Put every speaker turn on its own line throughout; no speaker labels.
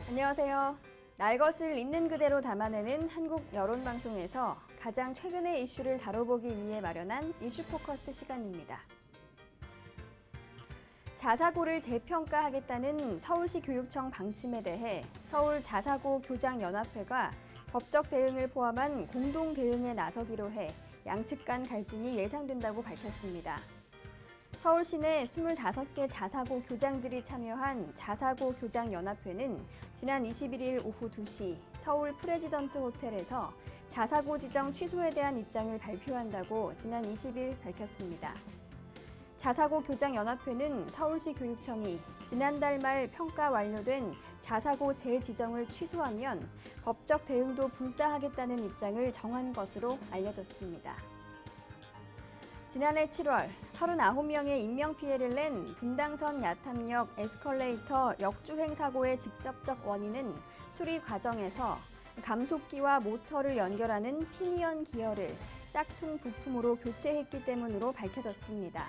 안녕하세요. 날 것을 있는 그대로 담아내는 한국 여론방송에서 가장 최근의 이슈를 다뤄보기 위해 마련한 이슈포커스 시간입니다. 자사고를 재평가하겠다는 서울시 교육청 방침에 대해 서울 자사고 교장연합회가 법적 대응을 포함한 공동 대응에 나서기로 해 양측 간 갈등이 예상된다고 밝혔습니다. 서울 시내 25개 자사고 교장들이 참여한 자사고 교장연합회는 지난 21일 오후 2시 서울 프레지던트 호텔에서 자사고 지정 취소에 대한 입장을 발표한다고 지난 20일 밝혔습니다. 자사고 교장연합회는 서울시 교육청이 지난달 말 평가 완료된 자사고 재지정을 취소하면 법적 대응도 불사하겠다는 입장을 정한 것으로 알려졌습니다. 지난해 7월 39명의 인명피해를 낸 분당선 야탐역 에스컬레이터 역주행 사고의 직접적 원인은 수리 과정에서 감속기와 모터를 연결하는 피니언 기어를 짝퉁 부품으로 교체했기 때문으로 밝혀졌습니다.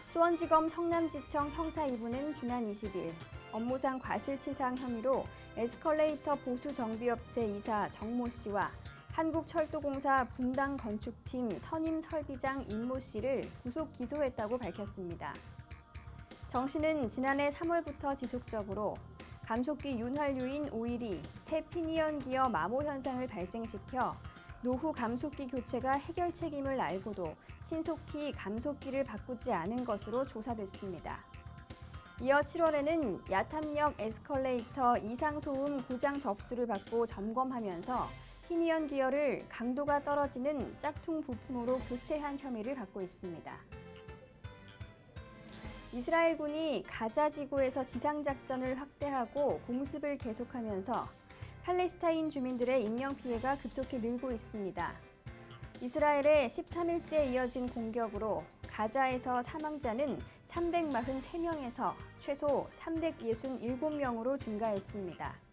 수원지검 성남지청 형사 2부는 지난 20일 업무상 과실치상 혐의로 에스컬레이터 보수정비업체 이사 정모 씨와 한국철도공사 분당건축팀 선임설비장 임모 씨를 구속 기소했다고 밝혔습니다. 정 씨는 지난해 3월부터 지속적으로 감속기 윤활유인 오일이 새 피니언 기어 마모 현상을 발생시켜 노후 감속기 교체가 해결 책임을 알고도 신속히 감속기를 바꾸지 않은 것으로 조사됐습니다. 이어 7월에는 야탐역 에스컬레이터 이상소음 고장 접수를 받고 점검하면서 피니언 기어를 강도가 떨어지는 짝퉁 부품으로 교체한 혐의를 받고 있습니다. 이스라엘군이 가자 지구에서 지상작전을 확대하고 공습을 계속하면서 팔레스타인 주민들의 인명피해가 급속히 늘고 있습니다. 이스라엘의 13일째 이어진 공격으로 가자에서 사망자는 343명에서 최소 367명으로 증가했습니다.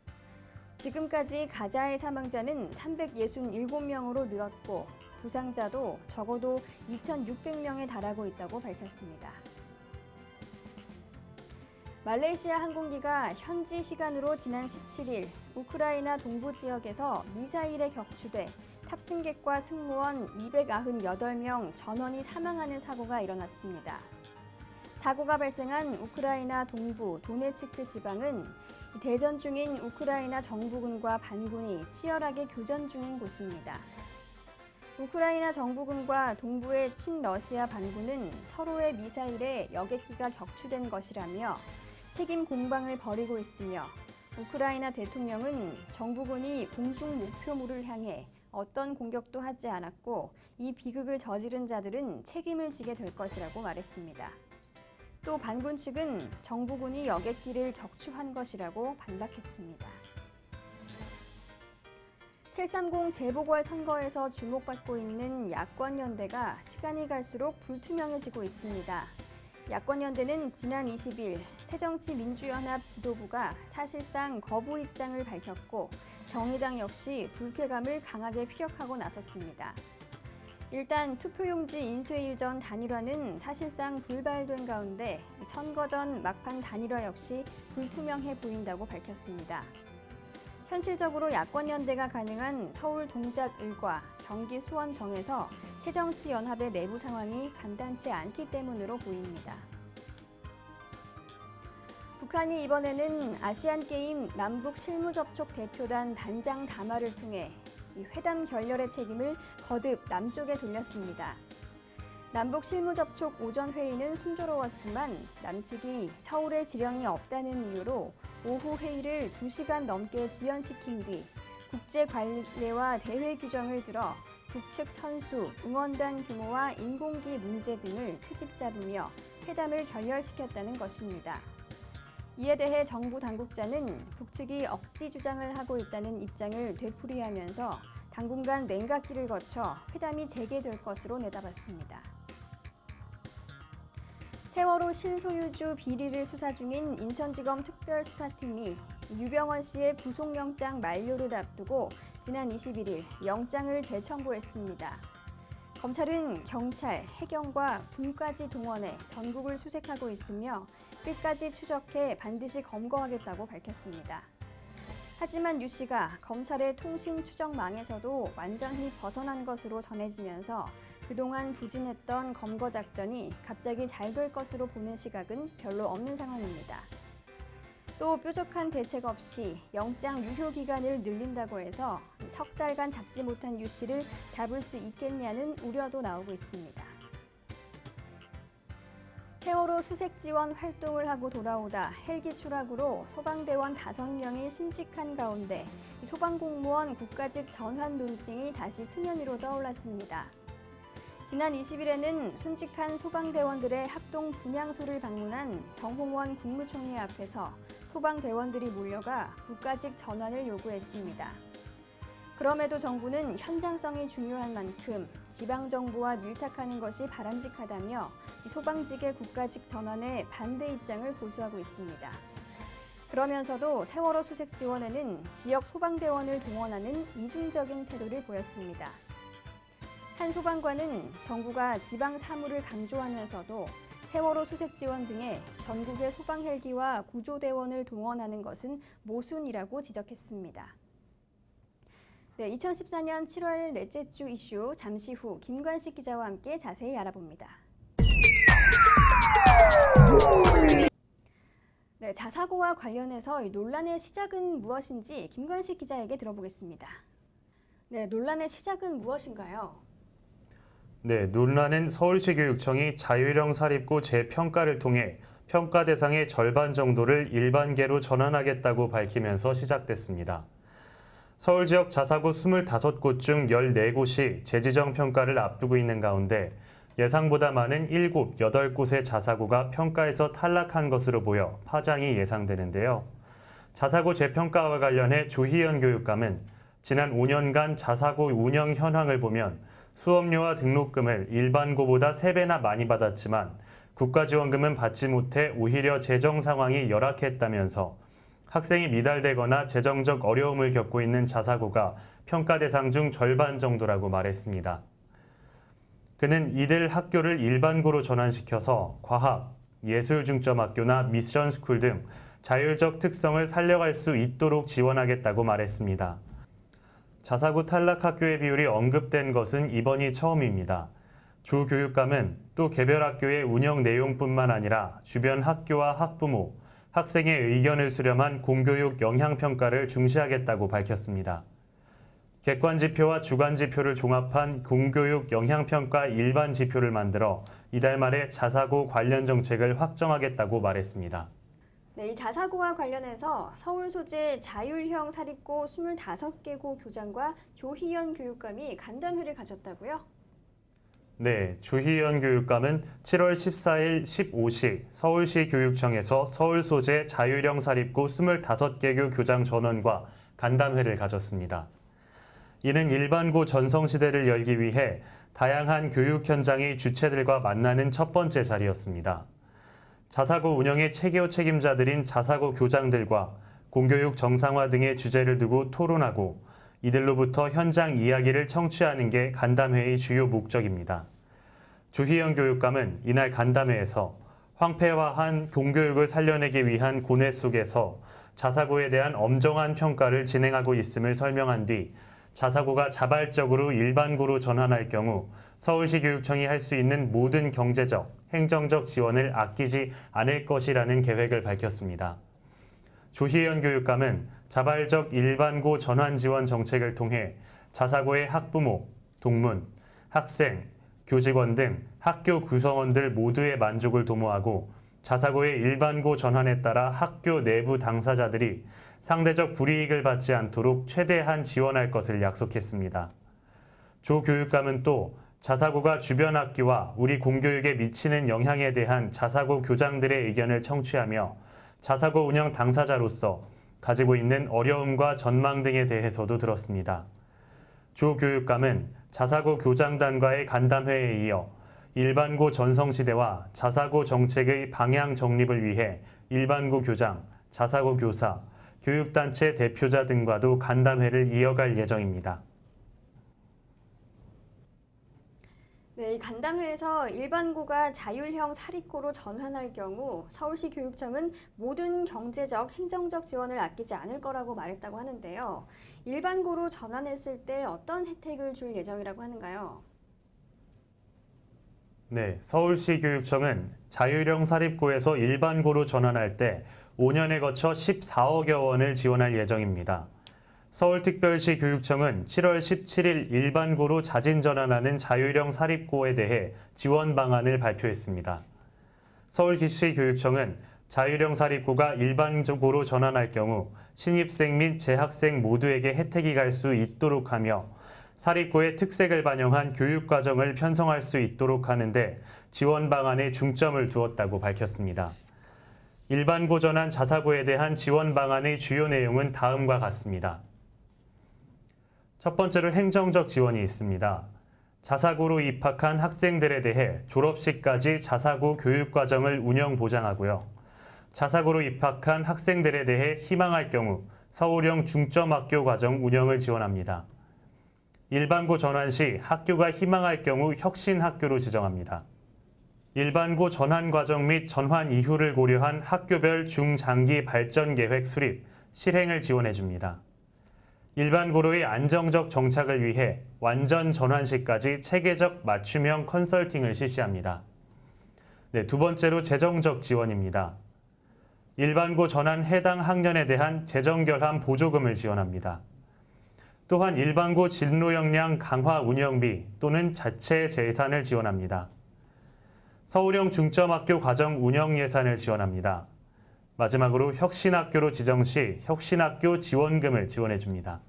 지금까지 가자의 사망자는 367명으로 늘었고 부상자도 적어도 2,600명에 달하고 있다고 밝혔습니다. 말레이시아 항공기가 현지 시간으로 지난 17일 우크라이나 동부 지역에서 미사일에 격추돼 탑승객과 승무원 298명 전원이 사망하는 사고가 일어났습니다. 사고가 발생한 우크라이나 동부 도네츠크 지방은 대전 중인 우크라이나 정부군과 반군이 치열하게 교전 중인 곳입니다. 우크라이나 정부군과 동부의 친러시아 반군은 서로의 미사일에 여객기가 격추된 것이라며 책임 공방을 벌이고 있으며 우크라이나 대통령은 정부군이 공중 목표물을 향해 어떤 공격도 하지 않았고 이 비극을 저지른 자들은 책임을 지게 될 것이라고 말했습니다. 또 반군 측은 정부군이 여객기를 격추한 것이라고 반박했습니다. 730 재보궐선거에서 주목받고 있는 야권연대가 시간이 갈수록 불투명해지고 있습니다. 야권연대는 지난 20일 새정치민주연합 지도부가 사실상 거부 입장을 밝혔고 정의당 역시 불쾌감을 강하게 피력하고 나섰습니다. 일단 투표용지 인쇄일 전 단일화는 사실상 불발된 가운데 선거 전 막판 단일화 역시 불투명해 보인다고 밝혔습니다. 현실적으로 야권연대가 가능한 서울 동작을과 경기 수원정에서 새정치연합의 내부 상황이 간단치 않기 때문으로 보입니다. 북한이 이번에는 아시안게임 남북 실무접촉 대표단 단장 담화를 통해 이 회담 결렬의 책임을 거듭 남쪽에 돌렸습니다. 남북 실무접촉 오전 회의는 순조로웠지만 남측이 서울에 지령이 없다는 이유로 오후 회의를 2시간 넘게 지연시킨 뒤 국제 관례와 대회 규정을 들어 북측 선수, 응원단 규모와 인공기 문제 등을 트집 잡으며 회담을 결렬시켰다는 것입니다. 이에 대해 정부 당국자는 북측이 억지 주장을 하고 있다는 입장을 되풀이하면서 당분간 냉각기를 거쳐 회담이 재개될 것으로 내다봤습니다. 세월호 실소유주 비리를 수사 중인 인천지검 특별수사팀이 유병원 씨의 구속영장 만료를 앞두고 지난 21일 영장을 재청구했습니다. 검찰은 경찰, 해경과 군까지 동원해 전국을 수색하고 있으며 끝까지 추적해 반드시 검거하겠다고 밝혔습니다. 하지만 유 씨가 검찰의 통신 추적망에서도 완전히 벗어난 것으로 전해지면서 그동안 부진했던 검거 작전이 갑자기 잘 될 것으로 보는 시각은 별로 없는 상황입니다. 또 뾰족한 대책 없이 영장 유효 기간을 늘린다고 해서 석 달간 잡지 못한 유 씨를 잡을 수 있겠냐는 우려도 나오고 있습니다. 세월호 수색 지원 활동을 하고 돌아오다 헬기 추락으로 소방대원 5명이 순직한 가운데 소방공무원 국가직 전환 논쟁이 다시 수면 위로 떠올랐습니다. 지난 20일에는 순직한 소방대원들의 합동 분향소를 방문한 정홍원 국무총리 앞에서 소방대원들이 몰려가 국가직 전환을 요구했습니다. 그럼에도 정부는 현장성이 중요한 만큼 지방정부와 밀착하는 것이 바람직하다며 소방직의 국가직 전환에 반대 입장을 고수하고 있습니다. 그러면서도 세월호 수색 지원에는 지역 소방대원을 동원하는 이중적인 태도를 보였습니다. 한 소방관은 정부가 지방 사무를 강조하면서도 세월호 수색 지원 등에 전국의 소방 헬기와 구조대원을 동원하는 것은 모순이라고 지적했습니다. 네, 2014년 7월 넷째 주 이슈 잠시 후 김관식 기자와 함께 자세히 알아봅니다. 네, 자사고와 관련해서 논란의 시작은 무엇인지 김관식 기자에게 들어보겠습니다. 네, 논란의 시작은 무엇인가요?
네, 논란은 서울시 교육청이 자율형 사립고 재평가를 통해 평가 대상의 절반 정도를 일반계로 전환하겠다고 밝히면서 시작됐습니다. 서울 지역 자사고 25곳 중 14곳이 재지정 평가를 앞두고 있는 가운데 예상보다 많은 7, 8곳의 자사고가 평가에서 탈락한 것으로 보여 파장이 예상되는데요. 자사고 재평가와 관련해 조희연 교육감은 지난 5년간 자사고 운영 현황을 보면 수업료와 등록금을 일반고보다 3배나 많이 받았지만 국가지원금은 받지 못해 오히려 재정 상황이 열악했다면서 학생이 미달되거나 재정적 어려움을 겪고 있는 자사고가 평가 대상 중 절반 정도라고 말했습니다. 그는 이들 학교를 일반고로 전환시켜서 과학, 예술중점학교나 미션스쿨 등 자율적 특성을 살려갈 수 있도록 지원하겠다고 말했습니다. 자사고 탈락 학교의 비율이 언급된 것은 이번이 처음입니다. 조 교육감은 또 개별 학교의 운영 내용뿐만 아니라 주변 학교와 학부모, 학생의 의견을 수렴한 공교육 영향평가를 중시하겠다고 밝혔습니다. 객관지표와 주관지표를 종합한 공교육 영향평가 일반 지표를 만들어 이달 말에 자사고 관련 정책을 확정하겠다고 말했습니다.
네, 이 자사고와 관련해서 서울 소재 자율형 사립고 25개고 교장과 조희연 교육감이 간담회를 가졌다고요?
네, 조희연 교육감은 7월 14일 15시 서울시 교육청에서 서울 소재 자율형 사립고 25개교 교장 전원과 간담회를 가졌습니다. 이는 일반고 전성시대를 열기 위해 다양한 교육 현장의 주체들과 만나는 첫 번째 자리였습니다. 자사고 운영의 최고 책임자들인 자사고 교장들과 공교육 정상화 등의 주제를 두고 토론하고 이들로부터 현장 이야기를 청취하는 게 간담회의 주요 목적입니다. 조희연 교육감은 이날 간담회에서 황폐화한 공교육을 살려내기 위한 고뇌 속에서 자사고에 대한 엄정한 평가를 진행하고 있음을 설명한 뒤 자사고가 자발적으로 일반고로 전환할 경우 서울시 교육청이 할 수 있는 모든 경제적, 행정적 지원을 아끼지 않을 것이라는 계획을 밝혔습니다. 조희연 교육감은 자발적 일반고 전환 지원 정책을 통해 자사고의 학부모, 동문, 학생, 교직원 등 학교 구성원들 모두의 만족을 도모하고 자사고의 일반고 전환에 따라 학교 내부 당사자들이 상대적 불이익을 받지 않도록 최대한 지원할 것을 약속했습니다. 조 교육감은 또 자사고가 주변 학교와 우리 공교육에 미치는 영향에 대한 자사고 교장들의 의견을 청취하며 자사고 운영 당사자로서 가지고 있는 어려움과 전망 등에 대해서도 들었습니다. 조 교육감은 자사고 교장단과의 간담회에 이어 일반고 전성시대와 자사고 정책의 방향 정립을 위해 일반고 교장, 자사고 교사, 교육단체 대표자 등과도 간담회를 이어갈 예정입니다.
네, 네, 이 간담회에서 일반고가 자율형 사립고로 전환할 경우 서울시 교육청은 모든 경제적, 행정적 지원을 아끼지 않을 거라고 말했다고 하는데요. 일반고로 전환했을 때 어떤 혜택을 줄 예정이라고 하는가요?
네, 서울시 교육청은 자율형 사립고에서 일반고로 전환할 때 5년에 거쳐 14억여 원을 지원할 예정입니다. 서울특별시 교육청은 7월 17일 일반고로 자진 전환하는 자율형 사립고에 대해 지원 방안을 발표했습니다. 서울시 교육청은 자율형 사립고가 일반고로 전환할 경우 신입생 및 재학생 모두에게 혜택이 갈 수 있도록 하며 사립고의 특색을 반영한 교육과정을 편성할 수 있도록 하는데 지원 방안에 중점을 두었다고 밝혔습니다. 일반고 전환 자사고에 대한 지원 방안의 주요 내용은 다음과 같습니다. 첫 번째로 행정적 지원이 있습니다. 자사고로 입학한 학생들에 대해 졸업식까지 자사고 교육과정을 운영 보장하고요. 자사고로 입학한 학생들에 대해 희망할 경우 서울형 중점학교 과정 운영을 지원합니다. 일반고 전환 시 학교가 희망할 경우 혁신학교로 지정합니다. 일반고 전환 과정 및 전환 이후를 고려한 학교별 중장기 발전 계획 수립, 실행을 지원해 줍니다. 일반고로의 안정적 정착을 위해 완전 전환 시까지 체계적 맞춤형 컨설팅을 실시합니다. 네, 두 번째로 재정적 지원입니다. 일반고 전환 해당 학년에 대한 재정 결함 보조금을 지원합니다. 또한 일반고 진로 역량 강화 운영비 또는 자체 재산을 지원합니다. 서울형 중점학교 과정 운영 예산을 지원합니다. 마지막으로 혁신학교로 지정 시 혁신학교 지원금을 지원해 줍니다.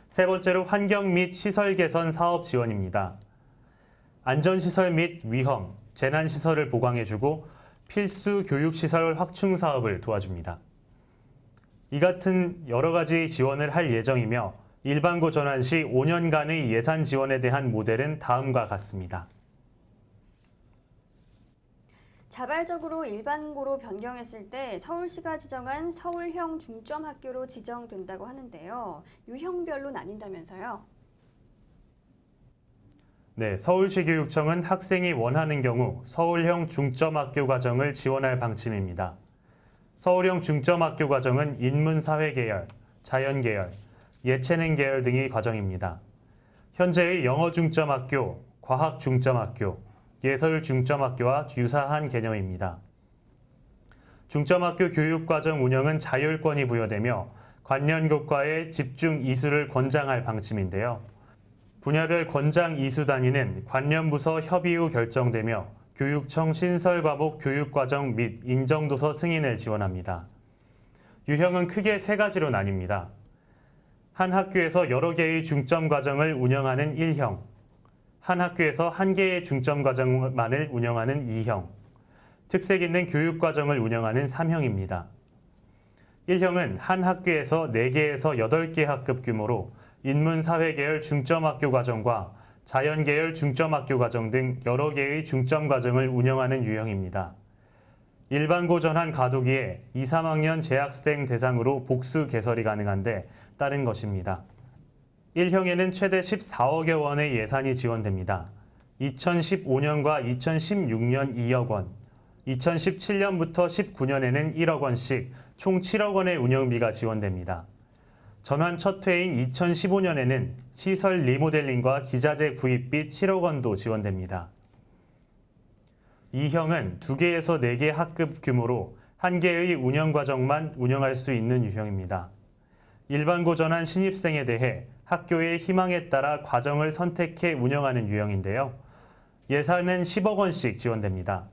세 번째로 환경 및 시설 개선 사업 지원입니다. 안전시설 및 위험, 재난시설을 보강해 주고 필수 교육시설 확충 사업을 도와줍니다. 이 같은 여러 가지 지원을 할 예정이며 일반고 전환 시 5년간의 예산 지원에 대한 모델은 다음과 같습니다.
자발적으로 일반고로 변경했을 때 서울시가 지정한 서울형 중점학교로 지정된다고 하는데요. 유형별로 나뉜다면서요?
네, 서울시 교육청은 학생이 원하는 경우 서울형 중점학교 과정을 지원할 방침입니다. 서울형 중점학교 과정은 인문사회 계열, 자연 계열, 예체능 계열 등의 과정입니다. 현재의 영어 중점학교, 과학 중점학교, 예술 중점학교와 유사한 개념입니다. 중점학교 교육과정 운영은 자율권이 부여되며 관련 교과의 집중 이수를 권장할 방침인데요. 분야별 권장 이수 단위는 관련 부서 협의 후 결정되며 교육청 신설 과목 교육과정 및 인정도서 승인을 지원합니다. 유형은 크게 세 가지로 나뉩니다. 한 학교에서 여러 개의 중점 과정을 운영하는 1형, 한 학교에서 한 개의 중점 과정만을 운영하는 2형, 특색 있는 교육과정을 운영하는 3형입니다. 1형은 한 학교에서 4개에서 8개 학급 규모로 인문사회계열 중점학교 과정과 자연계열 중점학교 과정 등 여러 개의 중점 과정을 운영하는 유형입니다. 일반고 전환 과도기에 2, 3학년 재학생 대상으로 복수 개설이 가능한데 따른 것입니다. 1형에는 최대 14억여 원의 예산이 지원됩니다. 2015년과 2016년 2억 원, 2017년부터 19년에는 1억 원씩 총 7억 원의 운영비가 지원됩니다. 전환 첫 해인 2015년에는 시설 리모델링과 기자재 구입비 7억 원도 지원됩니다. 2형은 2개에서 4개 학급 규모로 1개의 운영 과정만 운영할 수 있는 유형입니다. 일반고 전환 신입생에 대해 학교의 희망에 따라 과정을 선택해 운영하는 유형인데요. 예산은 10억 원씩 지원됩니다.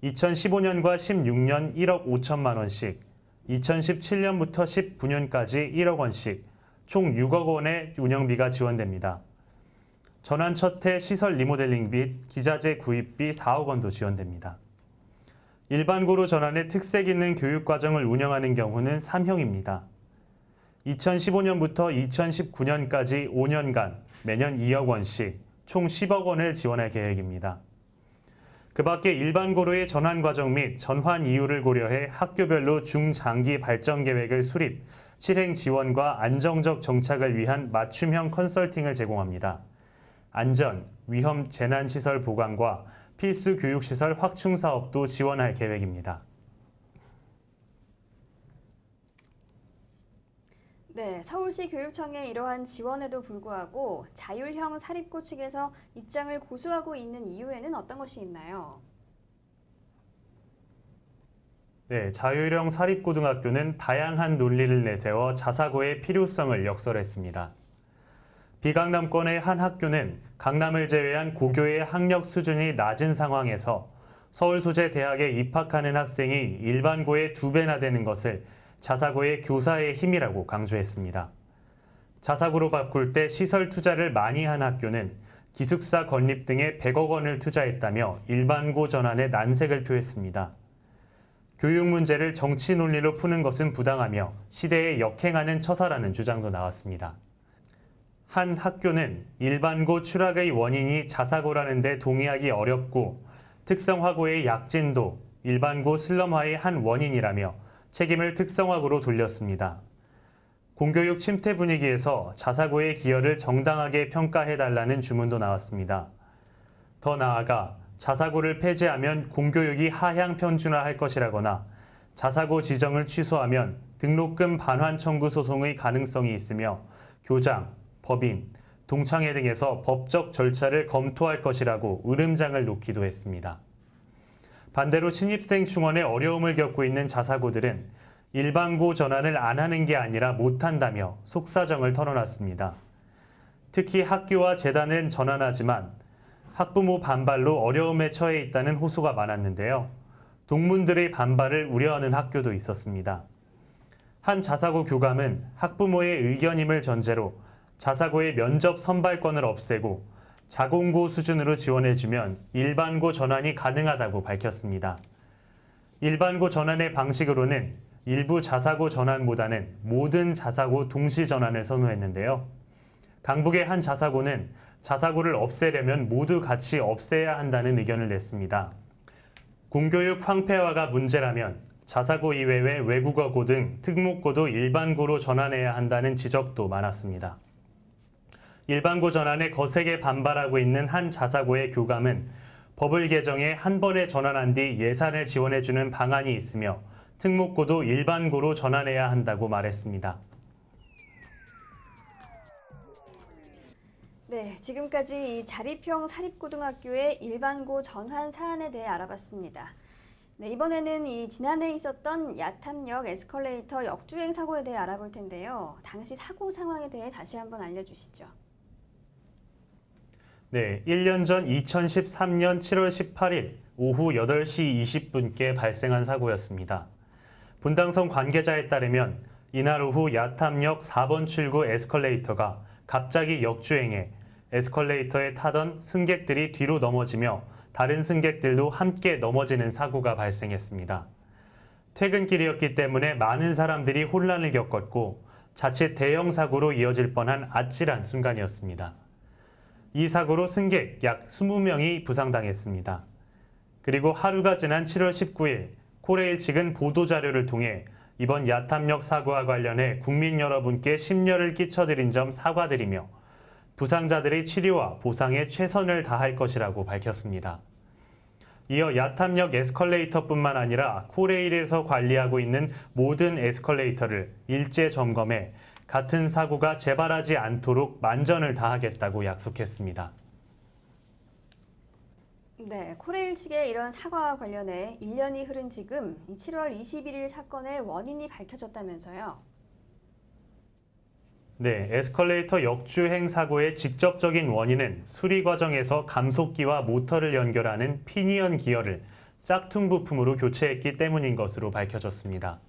2015년과 16년 1억 5천만 원씩, 2017년부터 19년까지 1억 원씩, 총 6억 원의 운영비가 지원됩니다. 전환 첫 해 시설 리모델링 및 기자재 구입비 4억 원도 지원됩니다. 일반고로 전환해 특색 있는 교육과정을 운영하는 경우는 3형입니다. 2015년부터 2019년까지 5년간 매년 2억 원씩 총 10억 원을 지원할 계획입니다. 그 밖에 일반고로의 전환 과정 및 전환 이유를 고려해 학교별로 중장기 발전 계획을 수립, 실행 지원과 안정적 정착을 위한 맞춤형 컨설팅을 제공합니다. 안전, 위험 재난시설 보강과 필수 교육시설 확충 사업도 지원할 계획입니다.
네, 서울시 교육청의 이러한 지원에도 불구하고 자율형 사립고 측에서 입장을 고수하고 있는 이유에는 어떤 것이 있나요?
네, 자율형 사립고등학교는 다양한 논리를 내세워 자사고의 필요성을 역설했습니다. 비강남권의 한 학교는 강남을 제외한 고교의 학력 수준이 낮은 상황에서 서울 소재 대학에 입학하는 학생이 일반고의 2배나 되는 것을 자사고의 교사의 힘이라고 강조했습니다. 자사고로 바꿀 때 시설 투자를 많이 한 학교는 기숙사 건립 등에 100억 원을 투자했다며 일반고 전환에 난색을 표했습니다. 교육 문제를 정치 논리로 푸는 것은 부당하며 시대에 역행하는 처사라는 주장도 나왔습니다. 한 학교는 일반고 추락의 원인이 자사고라는 데 동의하기 어렵고 특성화고의 약진도 일반고 슬럼화의 한 원인이라며 책임을 특성화고로 돌렸습니다. 공교육 침체 분위기에서 자사고의 기여를 정당하게 평가해달라는 주문도 나왔습니다. 더 나아가 자사고를 폐지하면 공교육이 하향 편준화할 것이라거나 자사고 지정을 취소하면 등록금 반환 청구 소송의 가능성이 있으며 교장, 법인, 동창회 등에서 법적 절차를 검토할 것이라고 으름장을 놓기도 했습니다. 반대로 신입생 충원에 어려움을 겪고 있는 자사고들은 일반고 전환을 안 하는 게 아니라 못한다며 속사정을 털어놨습니다. 특히 학교와 재단은 전환하지만 학부모 반발로 어려움에 처해 있다는 호소가 많았는데요. 동문들의 반발을 우려하는 학교도 있었습니다. 한 자사고 교감은 학부모의 의견임을 전제로 자사고의 면접 선발권을 없애고 자공고 수준으로 지원해주면 일반고 전환이 가능하다고 밝혔습니다. 일반고 전환의 방식으로는 일부 자사고 전환보다는 모든 자사고 동시 전환을 선호했는데요. 강북의 한 자사고는 자사고를 없애려면 모두 같이 없애야 한다는 의견을 냈습니다. 공교육 황폐화가 문제라면 자사고 이외의 외국어고 등 특목고도 일반고로 전환해야 한다는 지적도 많았습니다. 일반고 전환에 거세게 반발하고 있는 한 자사고의 교감은 법을 개정해 한 번에 전환한 뒤 예산을 지원해주는 방안이 있으며 특목고도 일반고로 전환해야 한다고 말했습니다.
네, 지금까지 이 자립형 사립고등학교의 일반고 전환 사안에 대해 알아봤습니다. 네, 이번에는 이 지난해 있었던 야탐역 에스컬레이터 역주행 사고에 대해 알아볼 텐데요. 당시 사고 상황에 대해 다시 한번 알려주시죠.
네, 1년 전 2013년 7월 18일 오후 8시 20분께 발생한 사고였습니다. 분당선 관계자에 따르면 이날 오후 야탐역 4번 출구 에스컬레이터가 갑자기 역주행해 에스컬레이터에 타던 승객들이 뒤로 넘어지며 다른 승객들도 함께 넘어지는 사고가 발생했습니다. 퇴근길이었기 때문에 많은 사람들이 혼란을 겪었고 자칫 대형 사고로 이어질 뻔한 아찔한 순간이었습니다. 이 사고로 승객 약 20명이 부상당했습니다. 그리고 하루가 지난 7월 19일 코레일 측은 보도자료를 통해 이번 야탐역 사고와 관련해 국민 여러분께 심려를 끼쳐드린 점 사과드리며 부상자들의 치료와 보상에 최선을 다할 것이라고 밝혔습니다. 이어 야탐역 에스컬레이터뿐만 아니라 코레일에서 관리하고 있는 모든 에스컬레이터를 일제 점검해 같은 사고가 재발하지 않도록 만전을 다하겠다고 약속했습니다.
네, 코레일 측의 이런 사과와 관련해 1년이 흐른 지금 7월 21일 사건의 원인이 밝혀졌다면서요.
네, 에스컬레이터 역주행 사고의 직접적인 원인은 수리 과정에서 감속기와 모터를 연결하는 피니언 기어를 짝퉁 부품으로 교체했기 때문인 것으로 밝혀졌습니다.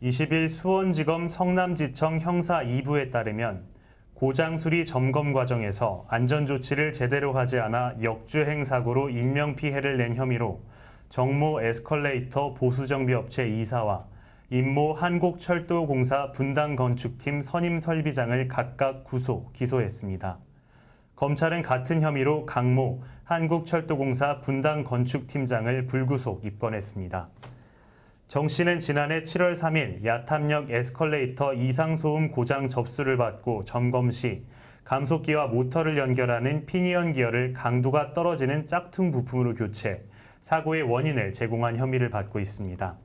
20일 수원지검 성남지청 형사 2부에 따르면 고장 수리 점검 과정에서 안전조치를 제대로 하지 않아 역주행 사고로 인명피해를 낸 혐의로 정모 에스컬레이터 보수정비업체 이사와 임모 한국철도공사 분당건축팀 선임설비장을 각각 구속, 기소했습니다. 검찰은 같은 혐의로 강모 한국철도공사 분당건축팀장을 불구속 입건했습니다. 정 씨는 지난해 7월 3일 야탐역 에스컬레이터 이상소음 고장 접수를 받고 점검 시 감속기와 모터를 연결하는 피니언 기어를 강도가 떨어지는 짝퉁 부품으로 교체, 사고의 원인을 제공한 혐의를 받고 있습니다.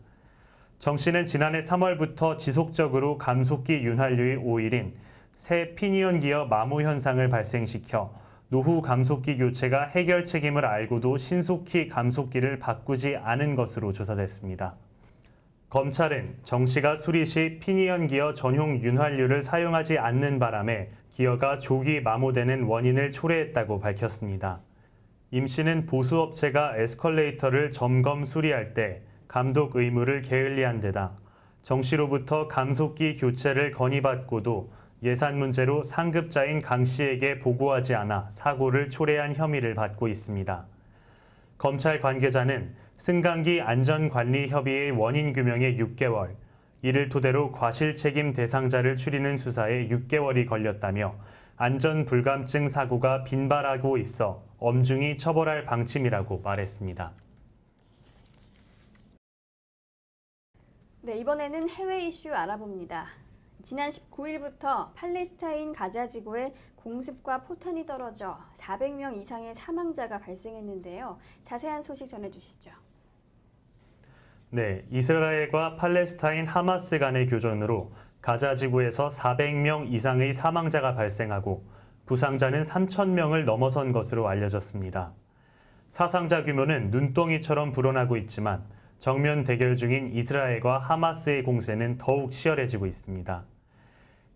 정 씨는 지난해 3월부터 지속적으로 감속기 윤활유의 오일인 새 피니언 기어 마모 현상을 발생시켜 노후 감속기 교체가 해결 책임을 알고도 신속히 감속기를 바꾸지 않은 것으로 조사됐습니다. 검찰은 정 씨가 수리 시 피니언 기어 전용 윤활유를 사용하지 않는 바람에 기어가 조기 마모되는 원인을 초래했다고 밝혔습니다. 임 씨는 보수업체가 에스컬레이터를 점검 수리할 때 감독 의무를 게을리한 데다 정 씨로부터 감속기 교체를 건의받고도 예산 문제로 상급자인 강 씨에게 보고하지 않아 사고를 초래한 혐의를 받고 있습니다. 검찰 관계자는 승강기 안전관리협의회 원인 규명에 6개월, 이를 토대로 과실책임 대상자를 추리는 수사에 6개월이 걸렸다며 안전불감증 사고가 빈발하고 있어 엄중히 처벌할 방침이라고 말했습니다.
네, 이번에는 해외 이슈 알아봅니다. 지난 19일부터 팔레스타인 가자 지구에 공습과 포탄이 떨어져 400명 이상의 사망자가 발생했는데요. 자세한 소식 전해주시죠.
네, 이스라엘과 팔레스타인 하마스 간의 교전으로 가자 지구에서 400명 이상의 사망자가 발생하고 부상자는 3,000명을 넘어선 것으로 알려졌습니다. 사상자 규모는 눈덩이처럼 불어나고 있지만 정면 대결 중인 이스라엘과 하마스의 공세는 더욱 치열해지고 있습니다.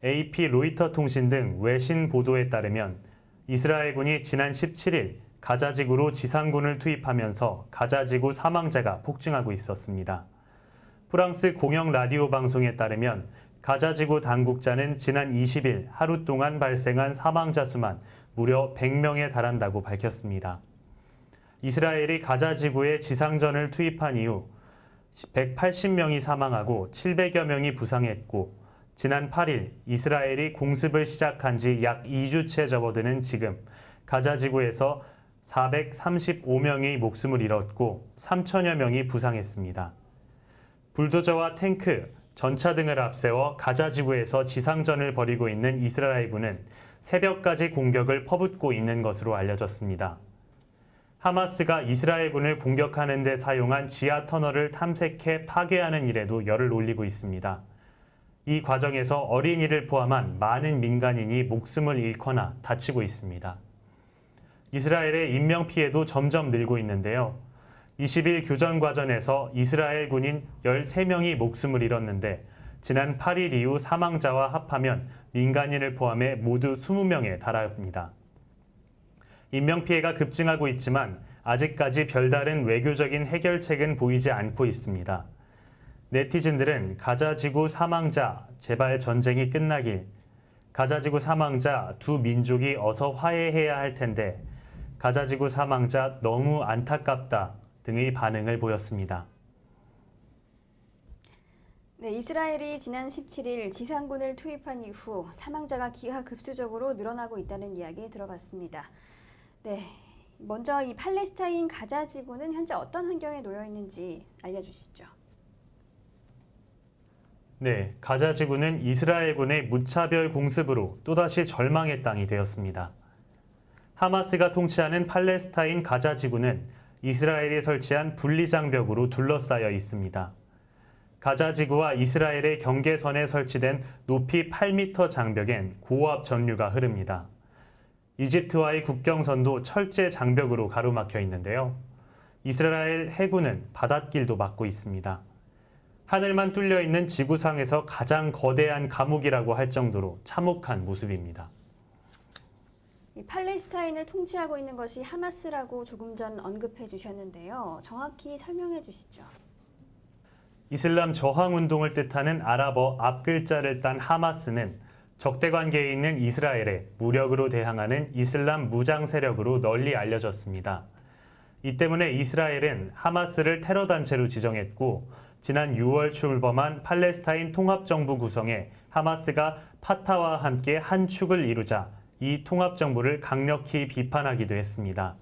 AP, 로이터 통신 등 외신 보도에 따르면 이스라엘군이 지난 17일 가자지구로 지상군을 투입하면서 가자지구 사망자가 폭증하고 있었습니다. 프랑스 공영 라디오 방송에 따르면 가자지구 당국자는 지난 20일 하루 동안 발생한 사망자 수만 무려 100명에 달한다고 밝혔습니다. 이스라엘이 가자지구에 지상전을 투입한 이후 180명이 사망하고 700여 명이 부상했고 지난 8일 이스라엘이 공습을 시작한 지 약 2주째 접어드는 지금 가자지구에서 435명이 목숨을 잃었고 3천여 명이 부상했습니다. 불도저와 탱크, 전차 등을 앞세워 가자지구에서 지상전을 벌이고 있는 이스라엘군은 새벽까지 공격을 퍼붓고 있는 것으로 알려졌습니다. 하마스가 이스라엘군을 공격하는 데 사용한 지하 터널을 탐색해 파괴하는 일에도 열을 올리고 있습니다. 이 과정에서 어린이를 포함한 많은 민간인이 목숨을 잃거나 다치고 있습니다. 이스라엘의 인명피해도 점점 늘고 있는데요. 20일 교전 과정에서 이스라엘 군인 13명이 목숨을 잃었는데 지난 8일 이후 사망자와 합하면 민간인을 포함해 모두 20명에 달합니다. 인명피해가 급증하고 있지만 아직까지 별다른 외교적인 해결책은 보이지 않고 있습니다. 네티즌들은 가자지구 사망자, 제발 전쟁이 끝나길, 가자지구 사망자, 두 민족이 어서 화해해야 할 텐데, 가자지구 사망자 너무 안타깝다 등의 반응을 보였습니다.
네, 이스라엘이 지난 17일 지상군을 투입한 이후 사망자가 기하급수적으로 늘어나고 있다는 이야기 들어봤습니다. 네, 먼저 이 팔레스타인 가자 지구는 현재 어떤 환경에 놓여 있는지 알려주시죠.
네, 가자 지구는 이스라엘군의 무차별 공습으로 또다시 절망의 땅이 되었습니다. 하마스가 통치하는 팔레스타인 가자 지구는 이스라엘이 설치한 분리장벽으로 둘러싸여 있습니다. 가자 지구와 이스라엘의 경계선에 설치된 높이 8m 장벽엔 고압 전류가 흐릅니다. 이집트와의 국경선도 철제 장벽으로 가로막혀 있는데요. 이스라엘 해군은 바닷길도 막고 있습니다. 하늘만 뚫려 있는 지구상에서 가장 거대한 감옥이라고 할 정도로 참혹한 모습입니다.
팔레스타인을 통치하고 있는 것이 하마스라고 조금 전 언급해 주셨는데요. 정확히 설명해 주시죠.
이슬람 저항운동을 뜻하는 아랍어 앞글자를 딴 하마스는 적대 관계에 있는 이스라엘에 무력으로 대항하는 이슬람 무장 세력으로 널리 알려졌습니다. 이 때문에 이스라엘은 하마스를 테러 단체로 지정했고 지난 6월 출범한 팔레스타인 통합정부 구성에 하마스가 파타와 함께 한 축을 이루자 이 통합정부를 강력히 비판하기도 했습니다.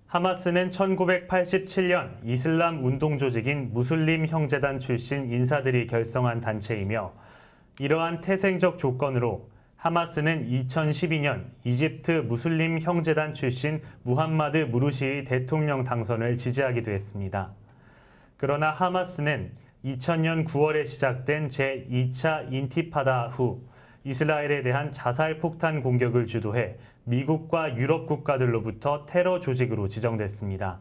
하마스는 1987년 이슬람 운동 조직인 무슬림 형제단 출신 인사들이 결성한 단체이며 이러한 태생적 조건으로 하마스는 2012년 이집트 무슬림 형제단 출신 무함마드 무르시의 대통령 당선을 지지하기도 했습니다. 그러나 하마스는 2000년 9월에 시작된 제2차 인티파다 후 이스라엘에 대한 자살 폭탄 공격을 주도해 미국과 유럽 국가들로부터 테러 조직으로 지정됐습니다.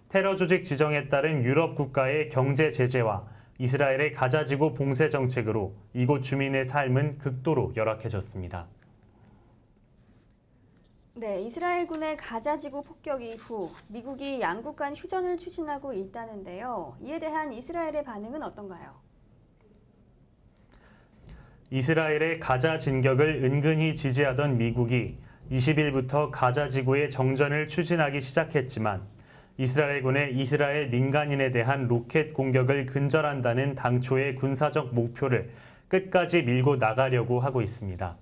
테러 조직 지정에 따른 유럽 국가의 경제 제재와 이스라엘의 가자지구 봉쇄 정책으로 이곳 주민의 삶은 극도로 열악해졌습니다.
네, 이스라엘군의 가자지구 폭격 이후 미국이 양국 간 휴전을 추진하고 있다는데요. 이에 대한 이스라엘의 반응은 어떤가요?
이스라엘의 가자 진격을 은근히 지지하던 미국이 20일부터 가자지구의 정전을 추진하기 시작했지만 이스라엘군의 이스라엘 민간인에 대한 로켓 공격을 근절한다는 당초의 군사적 목표를 끝까지 밀고 나가려고 하고 있습니다.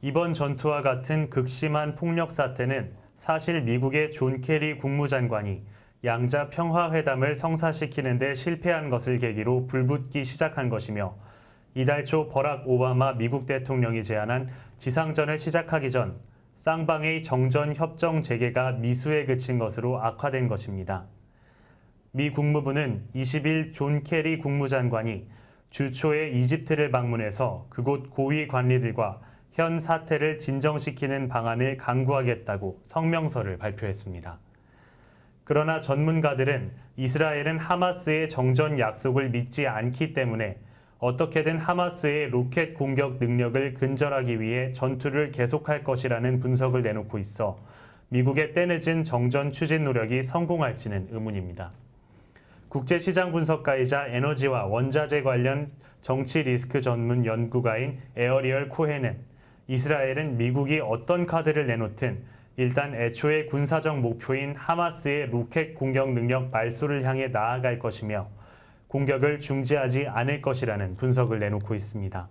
이번 전투와 같은 극심한 폭력 사태는 사실 미국의 존 케리 국무장관이 양자 평화회담을 성사시키는 데 실패한 것을 계기로 불붙기 시작한 것이며 이달 초 버락 오바마 미국 대통령이 제안한 지상전을 시작하기 전 쌍방의 정전 협정 재개가 미수에 그친 것으로 악화된 것입니다. 미 국무부는 20일 존 케리 국무장관이 주 초에 이집트를 방문해서 그곳 고위 관리들과 현 사태를 진정시키는 방안을 강구하겠다고 성명서를 발표했습니다. 그러나 전문가들은 이스라엘은 하마스의 정전 약속을 믿지 않기 때문에 어떻게든 하마스의 로켓 공격 능력을 근절하기 위해 전투를 계속할 것이라는 분석을 내놓고 있어 미국의 때늦은 정전 추진 노력이 성공할지는 의문입니다. 국제시장 분석가이자 에너지와 원자재 관련 정치 리스크 전문 연구가인 에어리얼 코헨은 이스라엘은 미국이 어떤 카드를 내놓든 일단 애초에 군사적 목표인 하마스의 로켓 공격 능력 말소를 향해 나아갈 것이며 공격을 중지하지 않을 것이라는 분석을 내놓고 있습니다.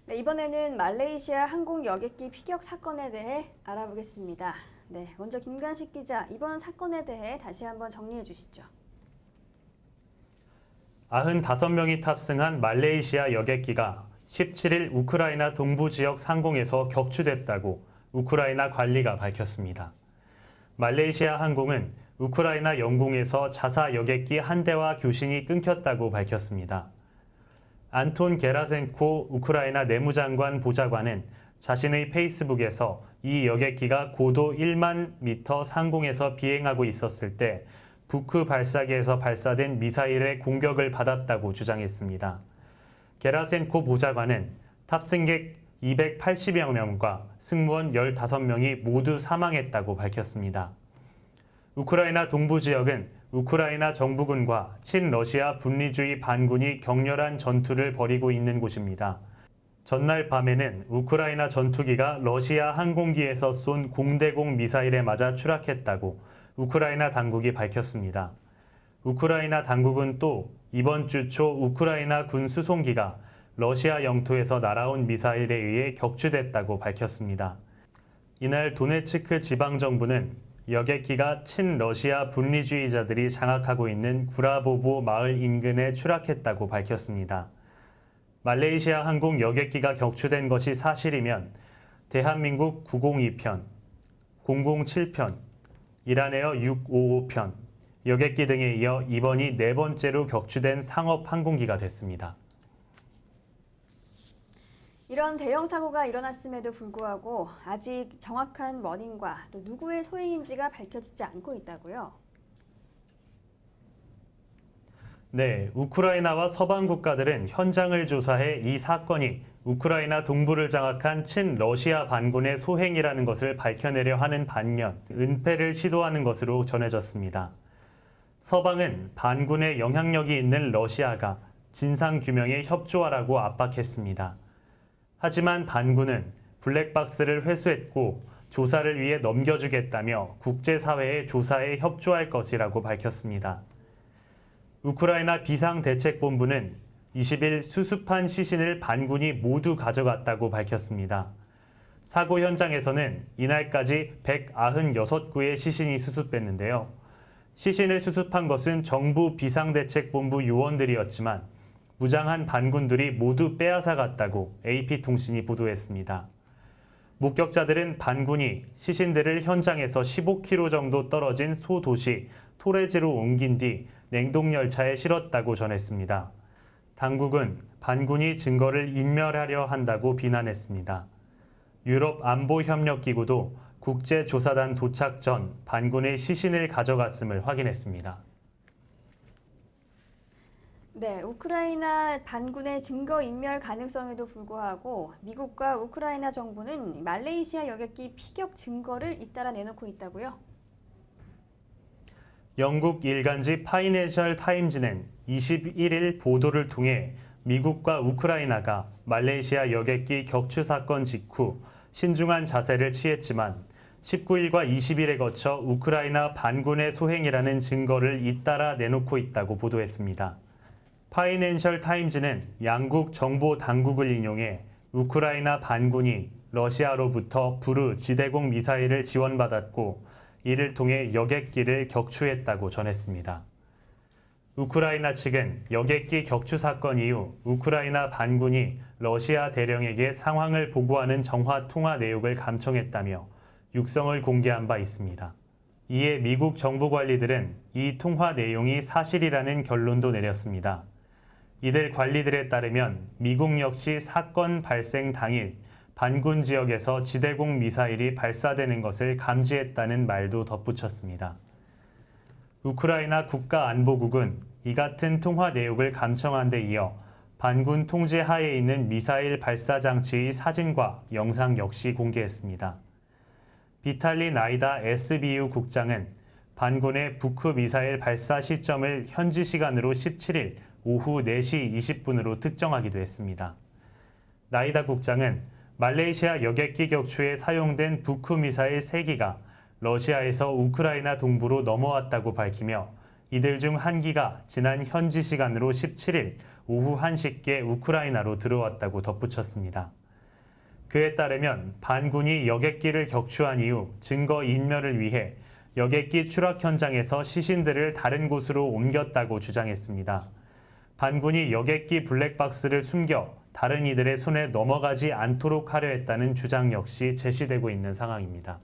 네, 이번에는 말레이시아 항공 여객기 피격 사건에 대해 알아보겠습니다. 네, 먼저 김관식 기자, 이번 사건에 대해 다시 한번 정리해 주시죠.
95명이 탑승한 말레이시아 여객기가 17일 우크라이나 동부 지역 상공에서 격추됐다고 우크라이나 관리가 밝혔습니다. 말레이시아 항공은 우크라이나 영공에서 자사 여객기 한 대와 교신이 끊겼다고 밝혔습니다. 안톤 게라센코 우크라이나 내무장관 보좌관은 자신의 페이스북에서 이 여객기가 고도 1만 미터 상공에서 비행하고 있었을 때 부크 발사기에서 발사된 미사일의 공격을 받았다고 주장했습니다. 게라센코 보좌관은 탑승객 280여 명과 승무원 15명이 모두 사망했다고 밝혔습니다. 우크라이나 동부 지역은 우크라이나 정부군과 친러시아 분리주의 반군이 격렬한 전투를 벌이고 있는 곳입니다. 전날 밤에는 우크라이나 전투기가 러시아 항공기에서 쏜 공대공 미사일에 맞아 추락했다고 우크라이나 당국이 밝혔습니다. 우크라이나 당국은 또 이번 주 초 우크라이나 군 수송기가 러시아 영토에서 날아온 미사일에 의해 격추됐다고 밝혔습니다. 이날 도네츠크 지방정부는 여객기가 친러시아 분리주의자들이 장악하고 있는 구라보보 마을 인근에 추락했다고 밝혔습니다. 말레이시아 항공 여객기가 격추된 것이 사실이면 대한민국 902편, 007편, 이란에어 655편, 여객기 등에 이어 이번이 네 번째로 격추된 상업 항공기가 됐습니다.
이런 대형 사고가 일어났음에도 불구하고 아직 정확한 원인과 또 누구의 소행인지가 밝혀지지 않고 있다고요?
네, 우크라이나와 서방 국가들은 현장을 조사해 이 사건이 우크라이나 동부를 장악한 친러시아 반군의 소행이라는 것을 밝혀내려 하는 반면 은폐를 시도하는 것으로 전해졌습니다. 서방은 반군의 영향력이 있는 러시아가 진상규명에 협조하라고 압박했습니다. 하지만 반군은 블랙박스를 회수했고 조사를 위해 넘겨주겠다며 국제사회의 조사에 협조할 것이라고 밝혔습니다. 우크라이나 비상대책본부는 20일 수습한 시신을 반군이 모두 가져갔다고 밝혔습니다. 사고 현장에서는 이날까지 196구의 시신이 수습됐는데요. 시신을 수습한 것은 정부 비상대책본부 요원들이었지만 무장한 반군들이 모두 빼앗아갔다고 AP통신이 보도했습니다. 목격자들은 반군이 시신들을 현장에서 15km 정도 떨어진 소도시 토레즈로 옮긴 뒤 냉동열차에 실었다고 전했습니다. 당국은 반군이 증거를 인멸하려 한다고 비난했습니다. 유럽 안보협력기구도 국제조사단 도착 전 반군의 시신을 가져갔음을 확인했습니다.
네, 우크라이나 반군의 증거 인멸 가능성에도 불구하고 미국과 우크라이나 정부는 말레이시아 여객기 피격 증거를 잇따라 내놓고 있다고요?
영국 일간지 파이낸셜 타임즈는 21일 보도를 통해 미국과 우크라이나가 말레이시아 여객기 격추 사건 직후 신중한 자세를 취했지만 19일과 20일에 거쳐 우크라이나 반군의 소행이라는 증거를 잇따라 내놓고 있다고 보도했습니다. 파이낸셜 타임즈는 양국 정보 당국을 인용해 우크라이나 반군이 러시아로부터 부르 지대공 미사일을 지원받았고 이를 통해 여객기를 격추했다고 전했습니다. 우크라이나 측은 여객기 격추 사건 이후 우크라이나 반군이 러시아 대령에게 상황을 보고하는 정화 통화 내역을 감청했다며 육성을 공개한 바 있습니다. 이에 미국 정부 관리들은 이 통화 내용이 사실이라는 결론도 내렸습니다. 이들 관리들에 따르면 미국 역시 사건 발생 당일 반군 지역에서 지대공 미사일이 발사되는 것을 감지했다는 말도 덧붙였습니다. 우크라이나 국가안보국은 이 같은 통화 내용을 감청한 데 이어 반군 통제 하에 있는 미사일 발사 장치의 사진과 영상 역시 공개했습니다. 비탈리 나이다 SBU 국장은 반군의 북크 미사일 발사 시점을 현지 시간으로 17일 오후 4시 20분으로 특정하기도 했습니다. 나이다 국장은 말레이시아 여객기 격추에 사용된 북크 미사일 3기가 러시아에서 우크라이나 동부로 넘어왔다고 밝히며 이들 중 1기가 지난 현지 시간으로 17일 오후 1시께 우크라이나로 들어왔다고 덧붙였습니다. 그에 따르면 반군이 여객기를 격추한 이후 증거 인멸을 위해 여객기 추락 현장에서 시신들을 다른 곳으로 옮겼다고 주장했습니다. 반군이 여객기 블랙박스를 숨겨 다른 이들의 손에 넘어가지 않도록 하려 했다는 주장 역시 제시되고 있는 상황입니다.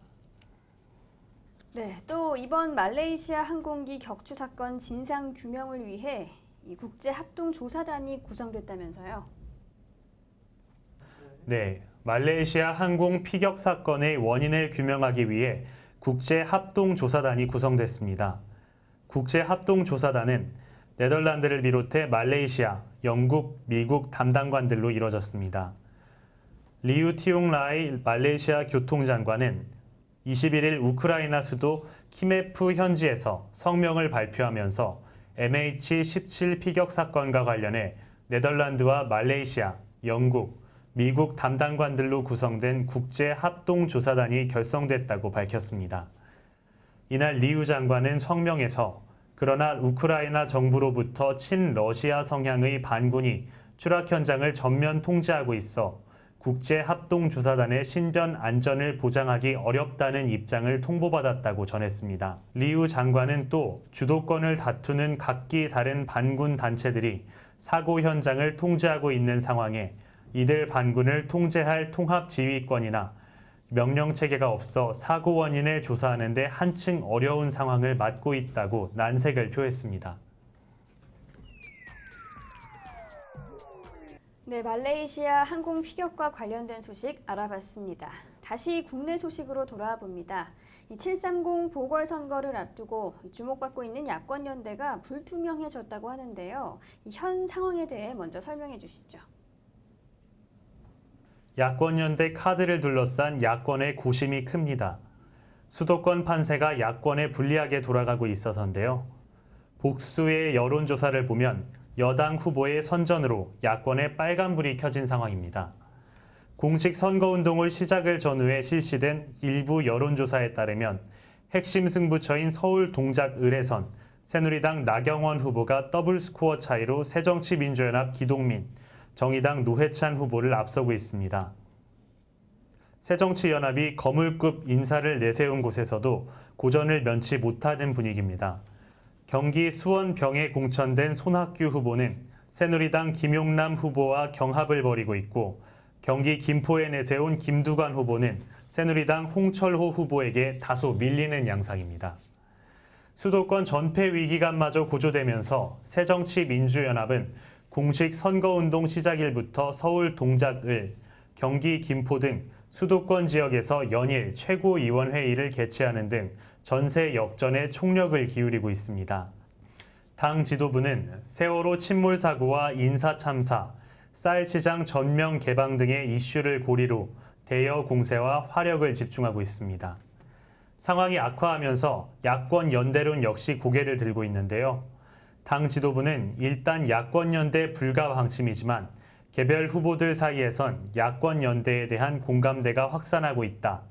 네, 또 이번 말레이시아 항공기 격추 사건 진상 규명을 위해 이 국제 합동 조사단이 구성됐다면서요?
네, 말레이시아 항공 피격 사건의 원인을 규명하기 위해 국제 합동 조사단이 구성됐습니다. 국제 합동 조사단은 네덜란드를 비롯해 말레이시아, 영국, 미국 담당관들로 이뤄졌습니다. 리우 티용 라이 말레이시아 교통장관은 21일 우크라이나 수도 키메프 현지에서 성명을 발표하면서 MH17 피격 사건과 관련해 네덜란드와 말레이시아, 영국, 미국 담당관들로 구성된 국제 합동조사단이 결성됐다고 밝혔습니다. 이날 리우 장관은 성명에서 그러나 우크라이나 정부로부터 친러시아 성향의 반군이 추락 현장을 전면 통제하고 있어 국제합동조사단의 신변 안전을 보장하기 어렵다는 입장을 통보받았다고 전했습니다. 리우 장관은 또 주도권을 다투는 각기 다른 반군 단체들이 사고 현장을 통제하고 있는 상황에 이들 반군을 통제할 통합지휘권이나 명령체계가 없어 사고 원인을 조사하는 데 한층 어려운 상황을 맞고 있다고 난색을 표했습니다.
네, 말레이시아 항공 피격과 관련된 소식 알아봤습니다. 다시 국내 소식으로 돌아와 봅니다. 730 보궐선거를 앞두고 주목받고 있는 야권연대가 불투명해졌다고 하는데요. 현 상황에 대해 먼저 설명해 주시죠.
야권연대 카드를 둘러싼 야권의 고심이 큽니다. 수도권 판세가 야권에 불리하게 돌아가고 있어서인데요. 복수의 여론조사를 보면 여당 후보의 선전으로 야권에 빨간불이 켜진 상황입니다. 공식 선거운동을 시작을 전후에 실시된 일부 여론조사에 따르면 핵심 승부처인 서울 동작 을에선 새누리당 나경원 후보가 더블 스코어 차이로 새정치민주연합 기동민, 정의당 노회찬 후보를 앞서고 있습니다. 새정치연합이 거물급 인사를 내세운 곳에서도 고전을 면치 못하는 분위기입니다. 경기 수원 병에 공천된 손학규 후보는 새누리당 김용남 후보와 경합을 벌이고 있고 경기 김포에 내세운 김두관 후보는 새누리당 홍철호 후보에게 다소 밀리는 양상입니다. 수도권 전패 위기감마저 고조되면서 새정치민주연합은 공식 선거운동 시작일부터 서울 동작을, 경기 김포 등 수도권 지역에서 연일 최고위원회의를 개최하는 등 전세 역전에 총력을 기울이고 있습니다. 당 지도부는 세월호 침몰 사고와 인사 참사, 쌀 시장 전면 개방 등의 이슈를 고리로 대여 공세와 화력을 집중하고 있습니다. 상황이 악화하면서 야권 연대론 역시 고개를 들고 있는데요. 당 지도부는 일단 야권 연대 불가 방침이지만 개별 후보들 사이에선 야권 연대에 대한 공감대가 확산하고 있다.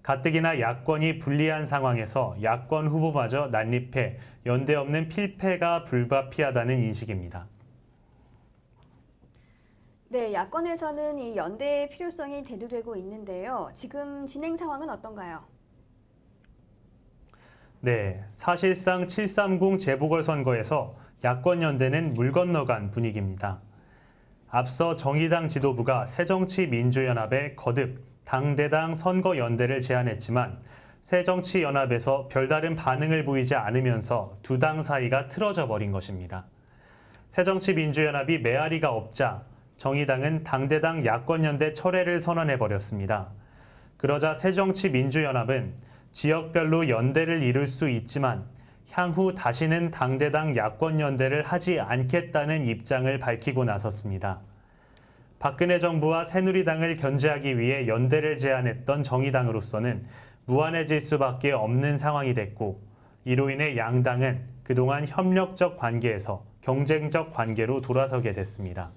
가뜩이나 야권이 불리한 상황에서 야권 후보마저 난립해 연대 없는 필패가 불가피하다는 인식입니다.
네, 야권에서는 이 연대의 필요성이 대두되고 있는데요. 지금 진행 상황은 어떤가요?
네, 사실상 730 재보궐선거에서 야권 연대는 물 건너간 분위기입니다. 앞서 정의당 지도부가 새정치민주연합에 거듭 당대당 선거연대를 제안했지만 새정치연합에서 별다른 반응을 보이지 않으면서 두 당 사이가 틀어져 버린 것입니다. 새정치민주연합이 메아리가 없자 정의당은 당대당 야권연대 철회를 선언해버렸습니다. 그러자 새정치민주연합은 지역별로 연대를 이룰 수 있지만 향후 다시는 당대당 야권연대를 하지 않겠다는 입장을 밝히고 나섰습니다. 박근혜 정부와 새누리당을 견제하기 위해 연대를 제안했던 정의당으로서는 무한해질 수밖에 없는 상황이 됐고 이로 인해 양당은 그동안 협력적 관계에서 경쟁적 관계로 돌아서게 됐습니다.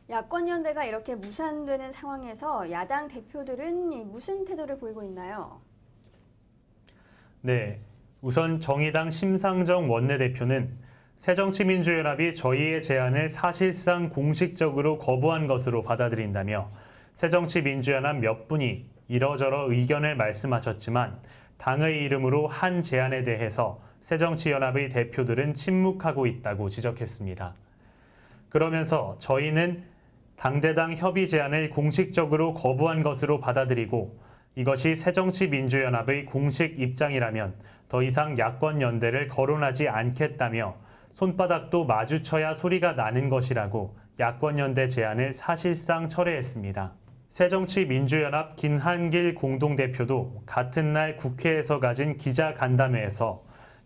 야권 연대가 이렇게 무산되는 상황에서 야당 대표들은 무슨 태도를 보이고 있나요?
네, 우선 정의당 심상정 원내대표는 새정치민주연합이 저희의 제안을 사실상 공식적으로 거부한 것으로 받아들인다며 새정치민주연합 몇 분이 이러저러 의견을 말씀하셨지만 당의 이름으로 한 제안에 대해서 새정치연합의 대표들은 침묵하고 있다고 지적했습니다. 그러면서 저희는 당대당 협의 제안을 공식적으로 거부한 것으로 받아들이고 이것이 새정치민주연합의 공식 입장이라면 더 이상 야권 연대를 거론하지 않겠다며 손바닥도 마주쳐야 소리가 나는 것이라고 야권 연대 제안을 사실상 철회했습니다. 새정치민주연합 김한길 공동대표도 같은 날 국회에서 가진 기자간담회에서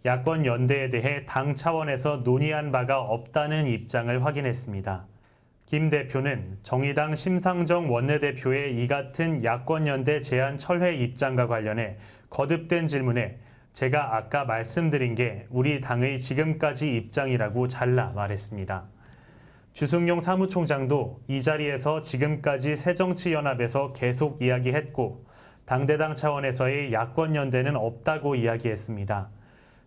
야권 연대에 대해 당 차원에서 논의한 바가 없다는 입장을 확인했습니다. 김 대표는 정의당 심상정 원내대표의 이 같은 야권 연대 제안 철회 입장과 관련해 거듭된 질문에 제가 아까 말씀드린 게 우리 당의 지금까지 입장이라고 잘라 말했습니다. 주승용 사무총장도 이 자리에서 지금까지 새정치연합에서 계속 이야기했고 당대당 차원에서의 야권 연대는 없다고 이야기했습니다.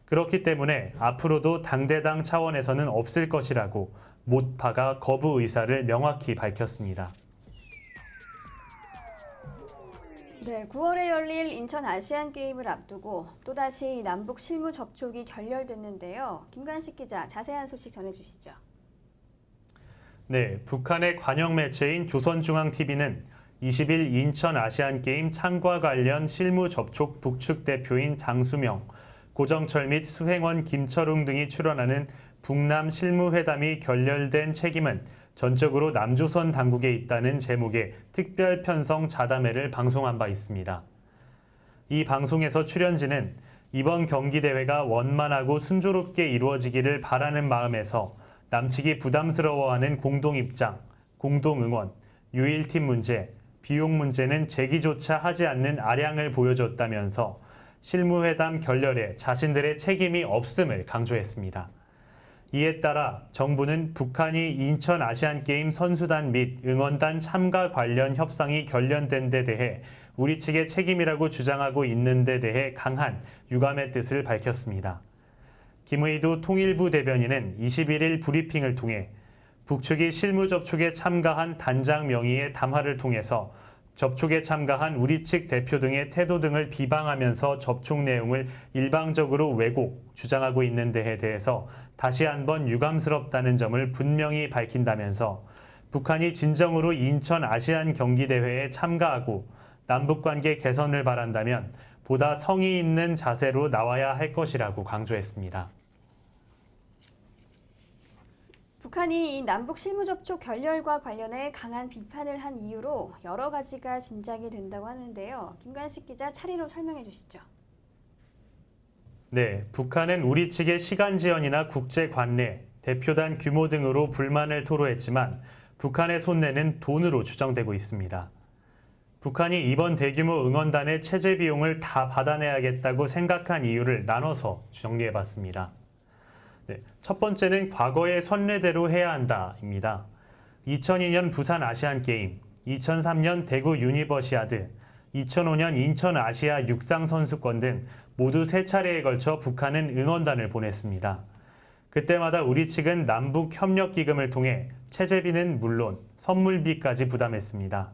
그렇기 때문에 앞으로도 당대당 차원에서는 없을 것이라고 못파가 거부 의사를 명확히 밝혔습니다.
네, 9월에 열릴 인천 아시안게임을 앞두고 또다시 남북 실무 접촉이 결렬됐는데요. 김관식 기자, 자세한 소식 전해주시죠.
네, 북한의 관영 매체인 조선중앙TV는 20일 인천 아시안게임 참가 관련 실무 접촉 북측 대표인 장수명, 고정철 및 수행원 김철웅 등이 출연하는 북남 실무회담이 결렬된 책임은 전적으로 남조선 당국에 있다는 제목의 특별 편성 자담회를 방송한 바 있습니다. 이 방송에서 출연진은 이번 경기대회가 원만하고 순조롭게 이루어지기를 바라는 마음에서 남측이 부담스러워하는 공동입장, 공동응원, 유일팀 문제, 비용 문제는 제기조차 하지 않는 아량을 보여줬다면서 실무회담 결렬에 자신들의 책임이 없음을 강조했습니다. 이에 따라 정부는 북한이 인천 아시안게임 선수단 및 응원단 참가 관련 협상이 결렬된 데 대해 우리 측의 책임이라고 주장하고 있는 데 대해 강한 유감의 뜻을 밝혔습니다. 김의두 통일부 대변인은 21일 브리핑을 통해 북측이 실무 접촉에 참가한 단장 명의의 담화를 통해서 접촉에 참가한 우리 측 대표 등의 태도 등을 비방하면서 접촉 내용을 일방적으로 왜곡, 주장하고 있는 데에 대해서 다시 한번 유감스럽다는 점을 분명히 밝힌다면서 북한이 진정으로 인천 아시안 경기대회에 참가하고 남북관계 개선을 바란다면 보다 성의 있는 자세로 나와야 할 것이라고 강조했습니다.
북한이 이 남북 실무접촉 결렬과 관련해 강한 비판을 한 이유로 여러 가지가 짐작이 된다고 하는데요. 김관식 기자 차례로 설명해 주시죠.
네, 북한은 우리 측의 시간 지연이나 국제 관례, 대표단 규모 등으로 불만을 토로했지만 북한의 손해는 돈으로 추정되고 있습니다. 북한이 이번 대규모 응원단의 체제 비용을 다 받아내야겠다고 생각한 이유를 나눠서 정리해봤습니다. 네, 첫 번째는 과거의 선례대로 해야 한다입니다. 2002년 부산 아시안게임, 2003년 대구 유니버시아드, 2005년 인천 아시아 육상 선수권 등 모두 3차례에 걸쳐 북한은 응원단을 보냈습니다. 그때마다 우리 측은 남북협력기금을 통해 체제비는 물론 선물비까지 부담했습니다.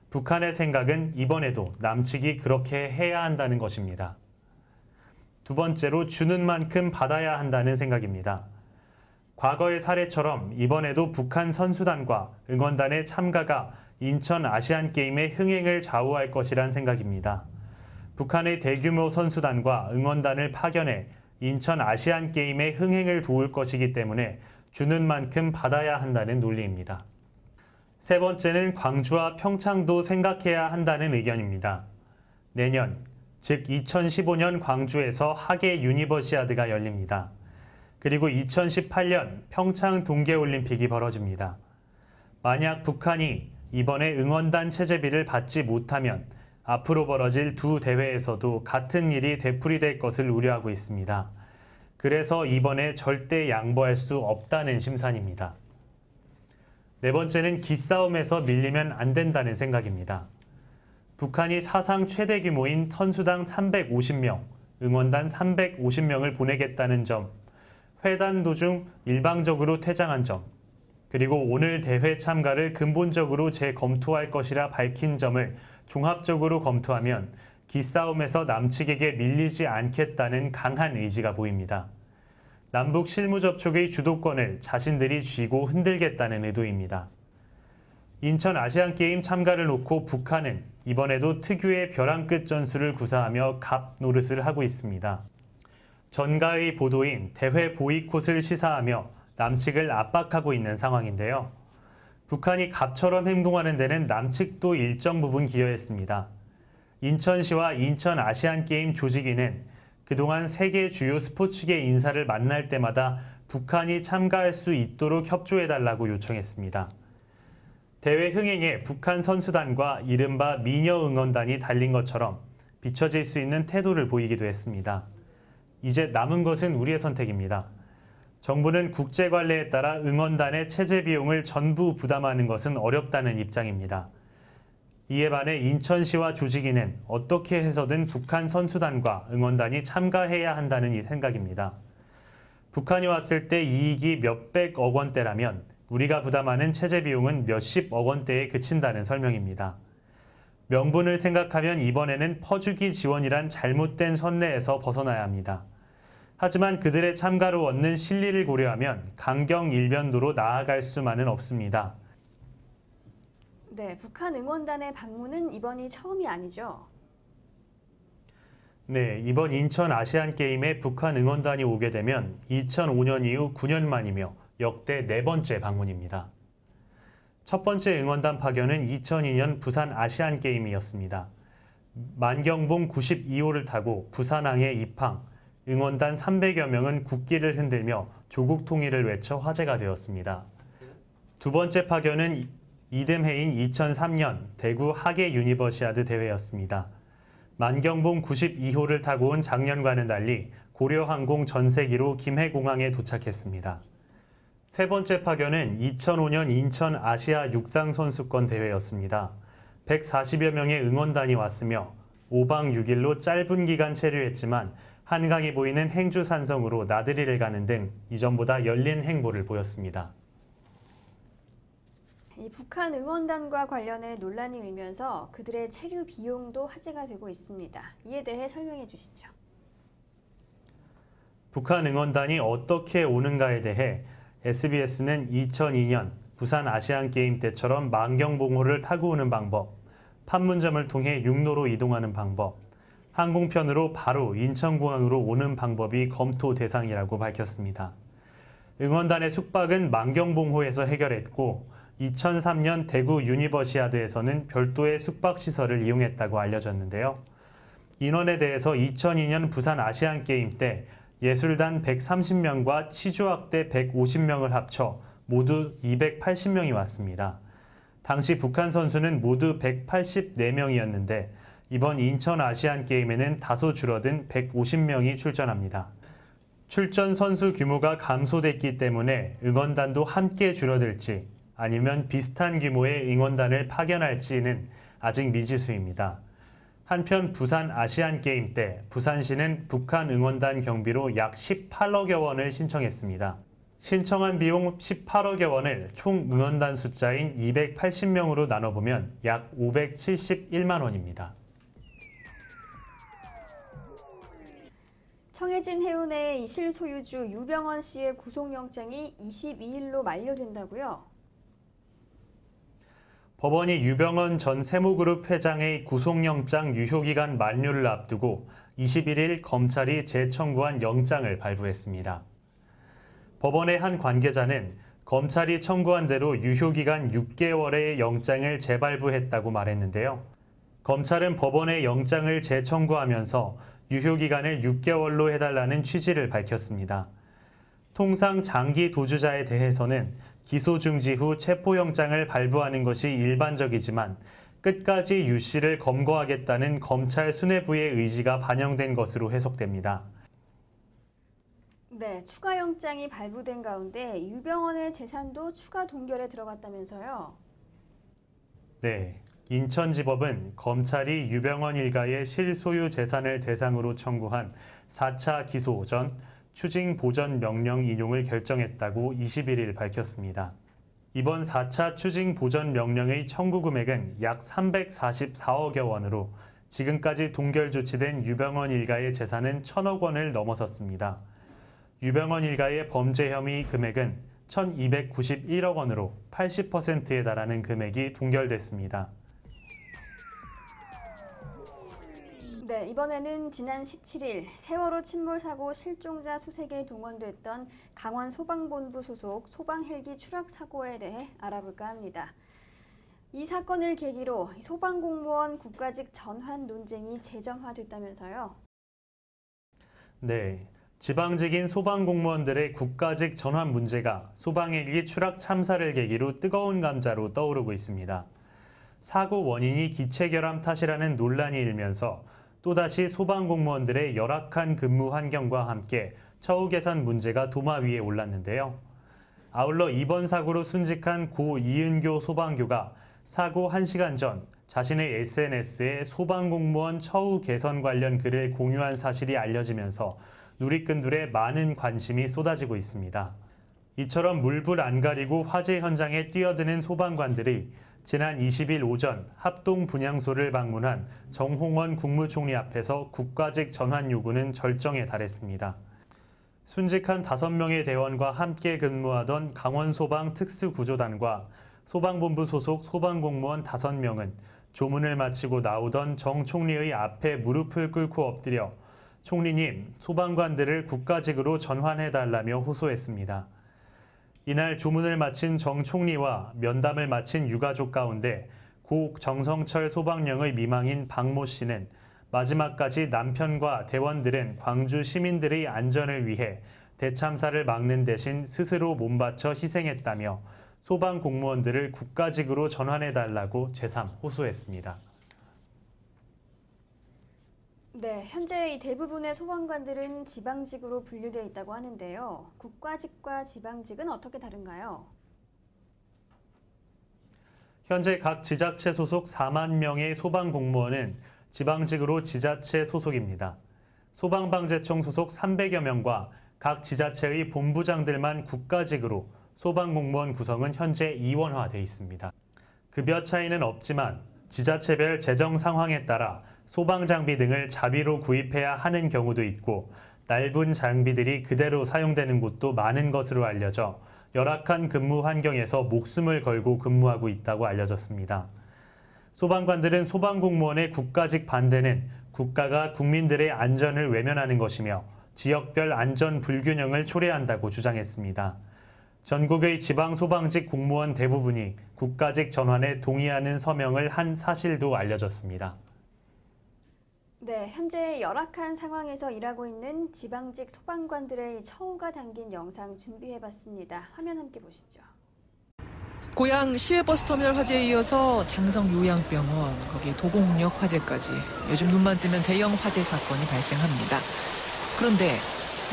북한의 생각은 이번에도 남측이 그렇게 해야 한다는 것입니다. 두 번째로 주는 만큼 받아야 한다는 생각입니다. 과거의 사례처럼 이번에도 북한 선수단과 응원단의 참가가 인천 아시안게임의 흥행을 좌우할 것이란 생각입니다. 북한의 대규모 선수단과 응원단을 파견해 인천 아시안게임의 흥행을 도울 것이기 때문에 주는 만큼 받아야 한다는 논리입니다. 세 번째는 광주와 평창도 생각해야 한다는 의견입니다. 내년, 즉 2015년 광주에서 하계 유니버시아드가 열립니다. 그리고 2018년 평창 동계올림픽이 벌어집니다. 만약 북한이 이번에 응원단 체제비를 받지 못하면 앞으로 벌어질 두 대회에서도 같은 일이 되풀이될 것을 우려하고 있습니다. 그래서 이번에 절대 양보할 수 없다는 심산입니다. 네 번째는 기싸움에서 밀리면 안 된다는 생각입니다. 북한이 사상 최대 규모인 선수당 350명, 응원단 350명을 보내겠다는 점, 회담 도중 일방적으로 퇴장한 점, 그리고 오늘 대회 참가를 근본적으로 재검토할 것이라 밝힌 점을 종합적으로 검토하면 기싸움에서 남측에게 밀리지 않겠다는 강한 의지가 보입니다. 남북 실무접촉의 주도권을 자신들이 쥐고 흔들겠다는 의도입니다. 인천 아시안게임 참가를 놓고 북한은 이번에도 특유의 벼랑 끝 전술을 구사하며 갑 노릇을 하고 있습니다. 전가의 보도인 대회 보이콧을 시사하며 남측을 압박하고 있는 상황인데요. 북한이 갑처럼 행동하는 데는 남측도 일정 부분 기여했습니다. 인천시와 인천 아시안게임 조직위는 그동안 세계 주요 스포츠계 인사를 만날 때마다 북한이 참가할 수 있도록 협조해달라고 요청했습니다. 대회 흥행에 북한 선수단과 이른바 미녀 응원단이 달린 것처럼 비춰질 수 있는 태도를 보이기도 했습니다. 이제 남은 것은 우리의 선택입니다. 정부는 국제 관례에 따라 응원단의 체제 비용을 전부 부담하는 것은 어렵다는 입장입니다. 이에 반해 인천시와 조직위는 어떻게 해서든 북한 선수단과 응원단이 참가해야 한다는 생각입니다. 북한이 왔을 때 이익이 몇백억 원대라면 우리가 부담하는 체제 비용은 몇십억 원대에 그친다는 설명입니다. 명분을 생각하면 이번에는 퍼주기 지원이란 잘못된 선례에서 벗어나야 합니다. 하지만 그들의 참가로 얻는 실리를 고려하면 강경 일변도로 나아갈 수만은 없습니다.
네, 북한 응원단의 방문은 이번이 처음이 아니죠?
네, 이번 인천 아시안게임에 북한 응원단이 오게 되면 2005년 이후 9년 만이며 역대 4번째 방문입니다. 첫 번째 응원단 파견은 2002년 부산 아시안게임이었습니다. 만경봉 92호를 타고 부산항에 입항, 응원단 300여 명은 국기를 흔들며 조국 통일을 외쳐 화제가 되었습니다. 두 번째 파견은 이듬해인 2003년 대구 하계 유니버시아드 대회였습니다. 만경봉 92호를 타고 온 작년과는 달리 고려항공 전세기로 김해공항에 도착했습니다. 세 번째 파견은 2005년 인천 아시아 육상 선수권 대회였습니다. 140여 명의 응원단이 왔으며 5박 6일로 짧은 기간 체류했지만 한강이 보이는 행주산성으로 나들이를 가는 등 이전보다 열린 행보를 보였습니다.
이 북한 응원단과 관련해 논란이 일면서 그들의 체류 비용도 화제가 되고 있습니다. 이에 대해 설명해 주시죠.
북한 응원단이 어떻게 오는가에 대해 SBS는 2002년 부산 아시안게임 때처럼 만경봉호를 타고 오는 방법, 판문점을 통해 육로로 이동하는 방법, 항공편으로 바로 인천공항으로 오는 방법이 검토 대상이라고 밝혔습니다. 응원단의 숙박은 만경봉호에서 해결했고 2003년 대구 유니버시아드에서는 별도의 숙박시설을 이용했다고 알려졌는데요. 인원에 대해서 2002년 부산 아시안게임 때 예술단 130명과 치주학대 150명을 합쳐 모두 280명이 왔습니다. 당시 북한 선수는 모두 184명이었는데 이번 인천 아시안게임에는 다소 줄어든 150명이 출전합니다. 출전 선수 규모가 감소됐기 때문에 응원단도 함께 줄어들지 아니면 비슷한 규모의 응원단을 파견할지는 아직 미지수입니다. 한편 부산 아시안게임 때 부산시는 북한 응원단 경비로 약 18억여 원을 신청했습니다. 신청한 비용 18억여 원을 총 응원단 숫자인 280명으로 나눠보면 약 571만 원입니다.
청해진 해운의 이 실소유주 유병언 씨의 구속영장이 22일로 만료된다고요?
법원이 유병언 전 세무그룹 회장의 구속영장 유효기간 만료를 앞두고 21일 검찰이 재청구한 영장을 발부했습니다. 법원의 한 관계자는 검찰이 청구한 대로 유효기간 6개월의 영장을 재발부했다고 말했는데요. 검찰은 법원의 영장을 재청구하면서 유효기간을 6개월로 해달라는 취지를 밝혔습니다. 통상 장기 도주자에 대해서는 기소 중지 후 체포영장을 발부하는 것이 일반적이지만 끝까지 유 씨를 검거하겠다는 검찰 수뇌부의 의지가 반영된 것으로 해석됩니다.
네, 추가 영장이 발부된 가운데 유병언의 재산도 추가 동결에 들어갔다면서요?
네, 인천지법은 검찰이 유병언 일가의 실소유 재산을 대상으로 청구한 4차 기소 전 추징 보전 명령 인용을 결정했다고 21일 밝혔습니다. 이번 4차 추징 보전 명령의 청구 금액은 약 344억여 원으로 지금까지 동결 조치된 유병언 일가의 재산은 1,000억 원을 넘어섰습니다. 유병언 일가의 범죄 혐의 금액은 1,291억 원으로 80%에 달하는 금액이 동결됐습니다.
네, 이번에는 지난 17일 세월호 침몰 사고 실종자 수색에 동원됐던 강원 소방본부 소속 소방헬기 추락 사고에 대해 알아볼까 합니다. 이 사건을 계기로 소방공무원 국가직 전환 논쟁이 재점화됐다면서요?
네, 지방직인 소방공무원들의 국가직 전환 문제가 소방헬기 추락 참사를 계기로 뜨거운 감자로 떠오르고 있습니다. 사고 원인이 기체결함 탓이라는 논란이 일면서 또다시 소방공무원들의 열악한 근무 환경과 함께 처우 개선 문제가 도마 위에 올랐는데요. 아울러 이번 사고로 순직한 고 이은교 소방교가 사고 1시간 전 자신의 SNS에 소방공무원 처우 개선 관련 글을 공유한 사실이 알려지면서 누리꾼들의 많은 관심이 쏟아지고 있습니다. 이처럼 물불 안 가리고 화재 현장에 뛰어드는 소방관들이 지난 20일 오전 합동 분향소를 방문한 정홍원 국무총리 앞에서 국가직 전환 요구는 절정에 달했습니다. 순직한 5명의 대원과 함께 근무하던 강원소방 특수구조단과 소방본부 소속 소방공무원 5명은 조문을 마치고 나오던 정 총리의 앞에 무릎을 꿇고 엎드려 총리님, 소방관들을 국가직으로 전환해달라며 호소했습니다. 이날 조문을 마친 정 총리와 면담을 마친 유가족 가운데 고 정성철 소방령의 미망인 박모 씨는 마지막까지 남편과 대원들은 광주 시민들의 안전을 위해 대참사를 막는 대신 스스로 몸바쳐 희생했다며 소방 공무원들을 국가직으로 전환해달라고 재삼 호소했습니다.
네, 현재 이 대부분의 소방관들은 지방직으로 분류되어 있다고 하는데요. 국가직과 지방직은 어떻게 다른가요?
현재 각 지자체 소속 4만 명의 소방 공무원은 지방직으로 지자체 소속입니다. 소방방재청 소속 300여 명과 각 지자체의 본부장들만 국가직으로 소방공무원 구성은 현재 이원화돼 있습니다. 급여 차이는 없지만 지자체별 재정 상황에 따라 소방장비 등을 자비로 구입해야 하는 경우도 있고 낡은 장비들이 그대로 사용되는 곳도 많은 것으로 알려져 열악한 근무 환경에서 목숨을 걸고 근무하고 있다고 알려졌습니다. 소방관들은 소방공무원의 국가직 반대는 국가가 국민들의 안전을 외면하는 것이며 지역별 안전 불균형을 초래한다고 주장했습니다. 전국의 지방소방직 공무원 대부분이 국가직 전환에 동의하는 서명을 한 사실도 알려졌습니다.
네, 현재 열악한 상황에서 일하고 있는 지방직 소방관들의 처우가 담긴 영상 준비해봤습니다. 화면 함께 보시죠.
고양 시외버스터미널 화재에 이어서 장성 요양병원, 거기 도곡역 화재까지 요즘 눈만 뜨면 대형 화재 사건이 발생합니다. 그런데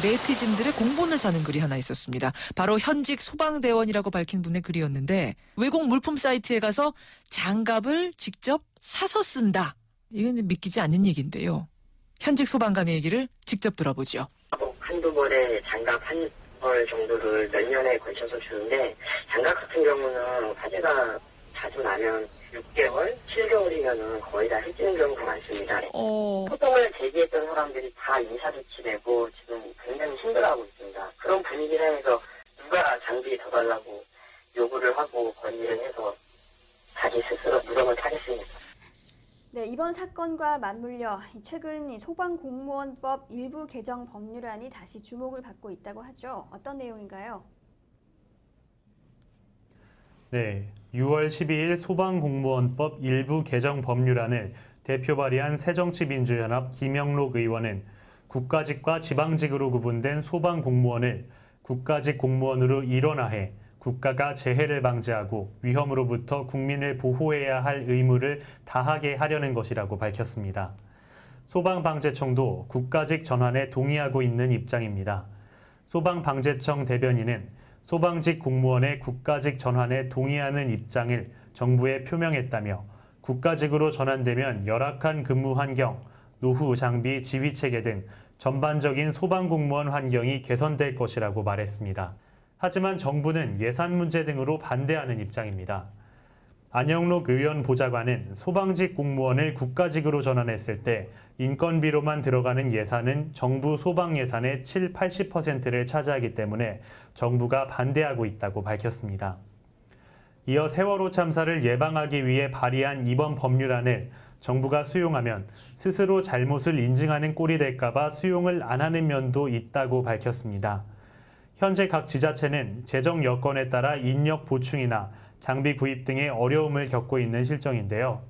네티즌들의 공분을 사는 글이 하나 있었습니다. 바로 현직 소방대원이라고 밝힌 분의 글이었는데 외국 물품 사이트에 가서 장갑을 직접 사서 쓴다. 이건 믿기지 않는 얘기인데요. 현직 소방관의 얘기를 직접 들어보죠.
한두 벌의 장갑 한 벌 정도를 몇 년에 걸쳐서 주는데 장갑 같은 경우는 화재가 자주 나면 6개월, 7개월이면 거의 다 해지는 경우가 많습니다. 소송을 제기했던 사람들이 다 인사조치되고 지금 굉장히 힘들어하고 있습니다. 그런 분위기 내에서 누가 장비 더 달라고 요구를 하고 건의를 해서 자기 스스로 무덤을 타겠습니다.
네, 이번 사건과 맞물려 최근 소방공무원법 일부 개정 법률안이 다시 주목을 받고 있다고 하죠. 어떤 내용인가요?
네, 6월 12일 소방공무원법 일부 개정 법률안을 대표 발의한 새정치민주연합 김영록 의원은 국가직과 지방직으로 구분된 소방공무원을 국가직 공무원으로 일원화해 국가가 재해를 방지하고 위험으로부터 국민을 보호해야 할 의무를 다하게 하려는 것이라고 밝혔습니다. 소방방재청도 국가직 전환에 동의하고 있는 입장입니다. 소방방재청 대변인은 소방직 공무원의 국가직 전환에 동의하는 입장을 정부에 표명했다며 국가직으로 전환되면 열악한 근무 환경, 노후, 장비, 지휘체계 등 전반적인 소방공무원 환경이 개선될 것이라고 말했습니다. 하지만 정부는 예산 문제 등으로 반대하는 입장입니다. 안영록 의원 보좌관은 소방직 공무원을 국가직으로 전환했을 때 인건비로만 들어가는 예산은 정부 소방 예산의 7, 80%를 차지하기 때문에 정부가 반대하고 있다고 밝혔습니다. 이어 세월호 참사를 예방하기 위해 발의한 이번 법률안을 정부가 수용하면 스스로 잘못을 인증하는 꼴이 될까봐 수용을 안 하는 면도 있다고 밝혔습니다. 현재 각 지자체는 재정 여건에 따라 인력 보충이나 장비 구입 등의 어려움을 겪고 있는 실정인데요.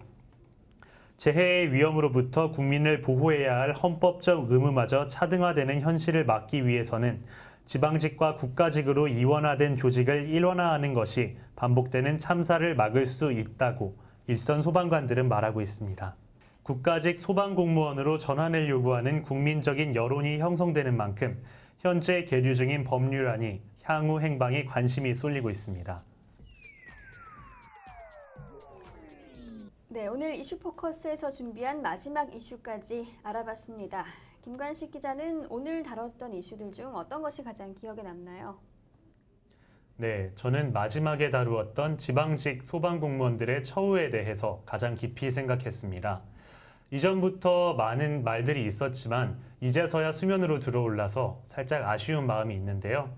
재해의 위험으로부터 국민을 보호해야 할 헌법적 의무마저 차등화되는 현실을 막기 위해서는 지방직과 국가직으로 이원화된 조직을 일원화하는 것이 반복되는 참사를 막을 수 있다고 일선 소방관들은 말하고 있습니다. 국가직 소방공무원으로 전환을 요구하는 국민적인 여론이 형성되는 만큼 현재 계류 중인 법률안이 향후 행방에 관심이 쏠리고 있습니다.
네, 오늘 이슈포커스에서 준비한 마지막 이슈까지 알아봤습니다. 김관식 기자는 오늘 다뤘던 이슈들 중 어떤 것이 가장 기억에 남나요?
네, 저는 마지막에 다루었던 지방직 소방공무원들의 처우에 대해서 가장 깊이 생각했습니다. 이전부터 많은 말들이 있었지만 이제서야 수면으로 들어올라서 살짝 아쉬운 마음이 있는데요.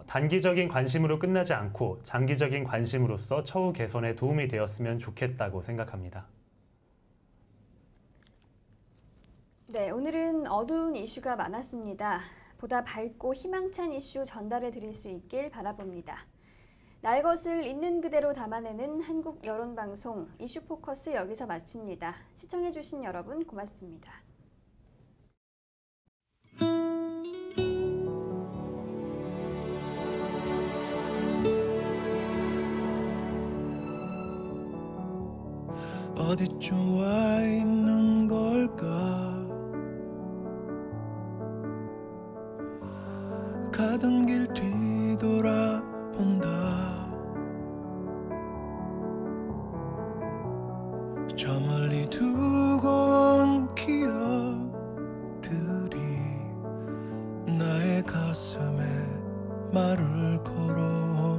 단기적인 관심으로 끝나지 않고 장기적인 관심으로서 처우 개선에 도움이 되었으면 좋겠다고 생각합니다.
네, 오늘은 어두운 이슈가 많았습니다. 보다 밝고 희망찬 이슈 전달해 드릴 수 있길 바라봅니다. 날 것을 있는 그대로 담아내는 한국 여론방송 이슈포커스 여기서 마칩니다. 시청해주신 여러분 고맙습니다.
어디쯤 와 있는 걸까? 가던 길 뒤돌아본다. 저 멀리 두고 온 기억들이 나의 가슴에 말을 걸어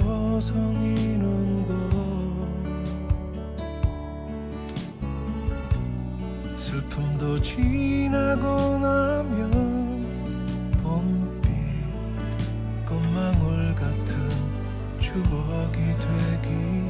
서성이는 것 슬픔도 지나고 나면 봄빛 꽃망울 같은 추억이 되기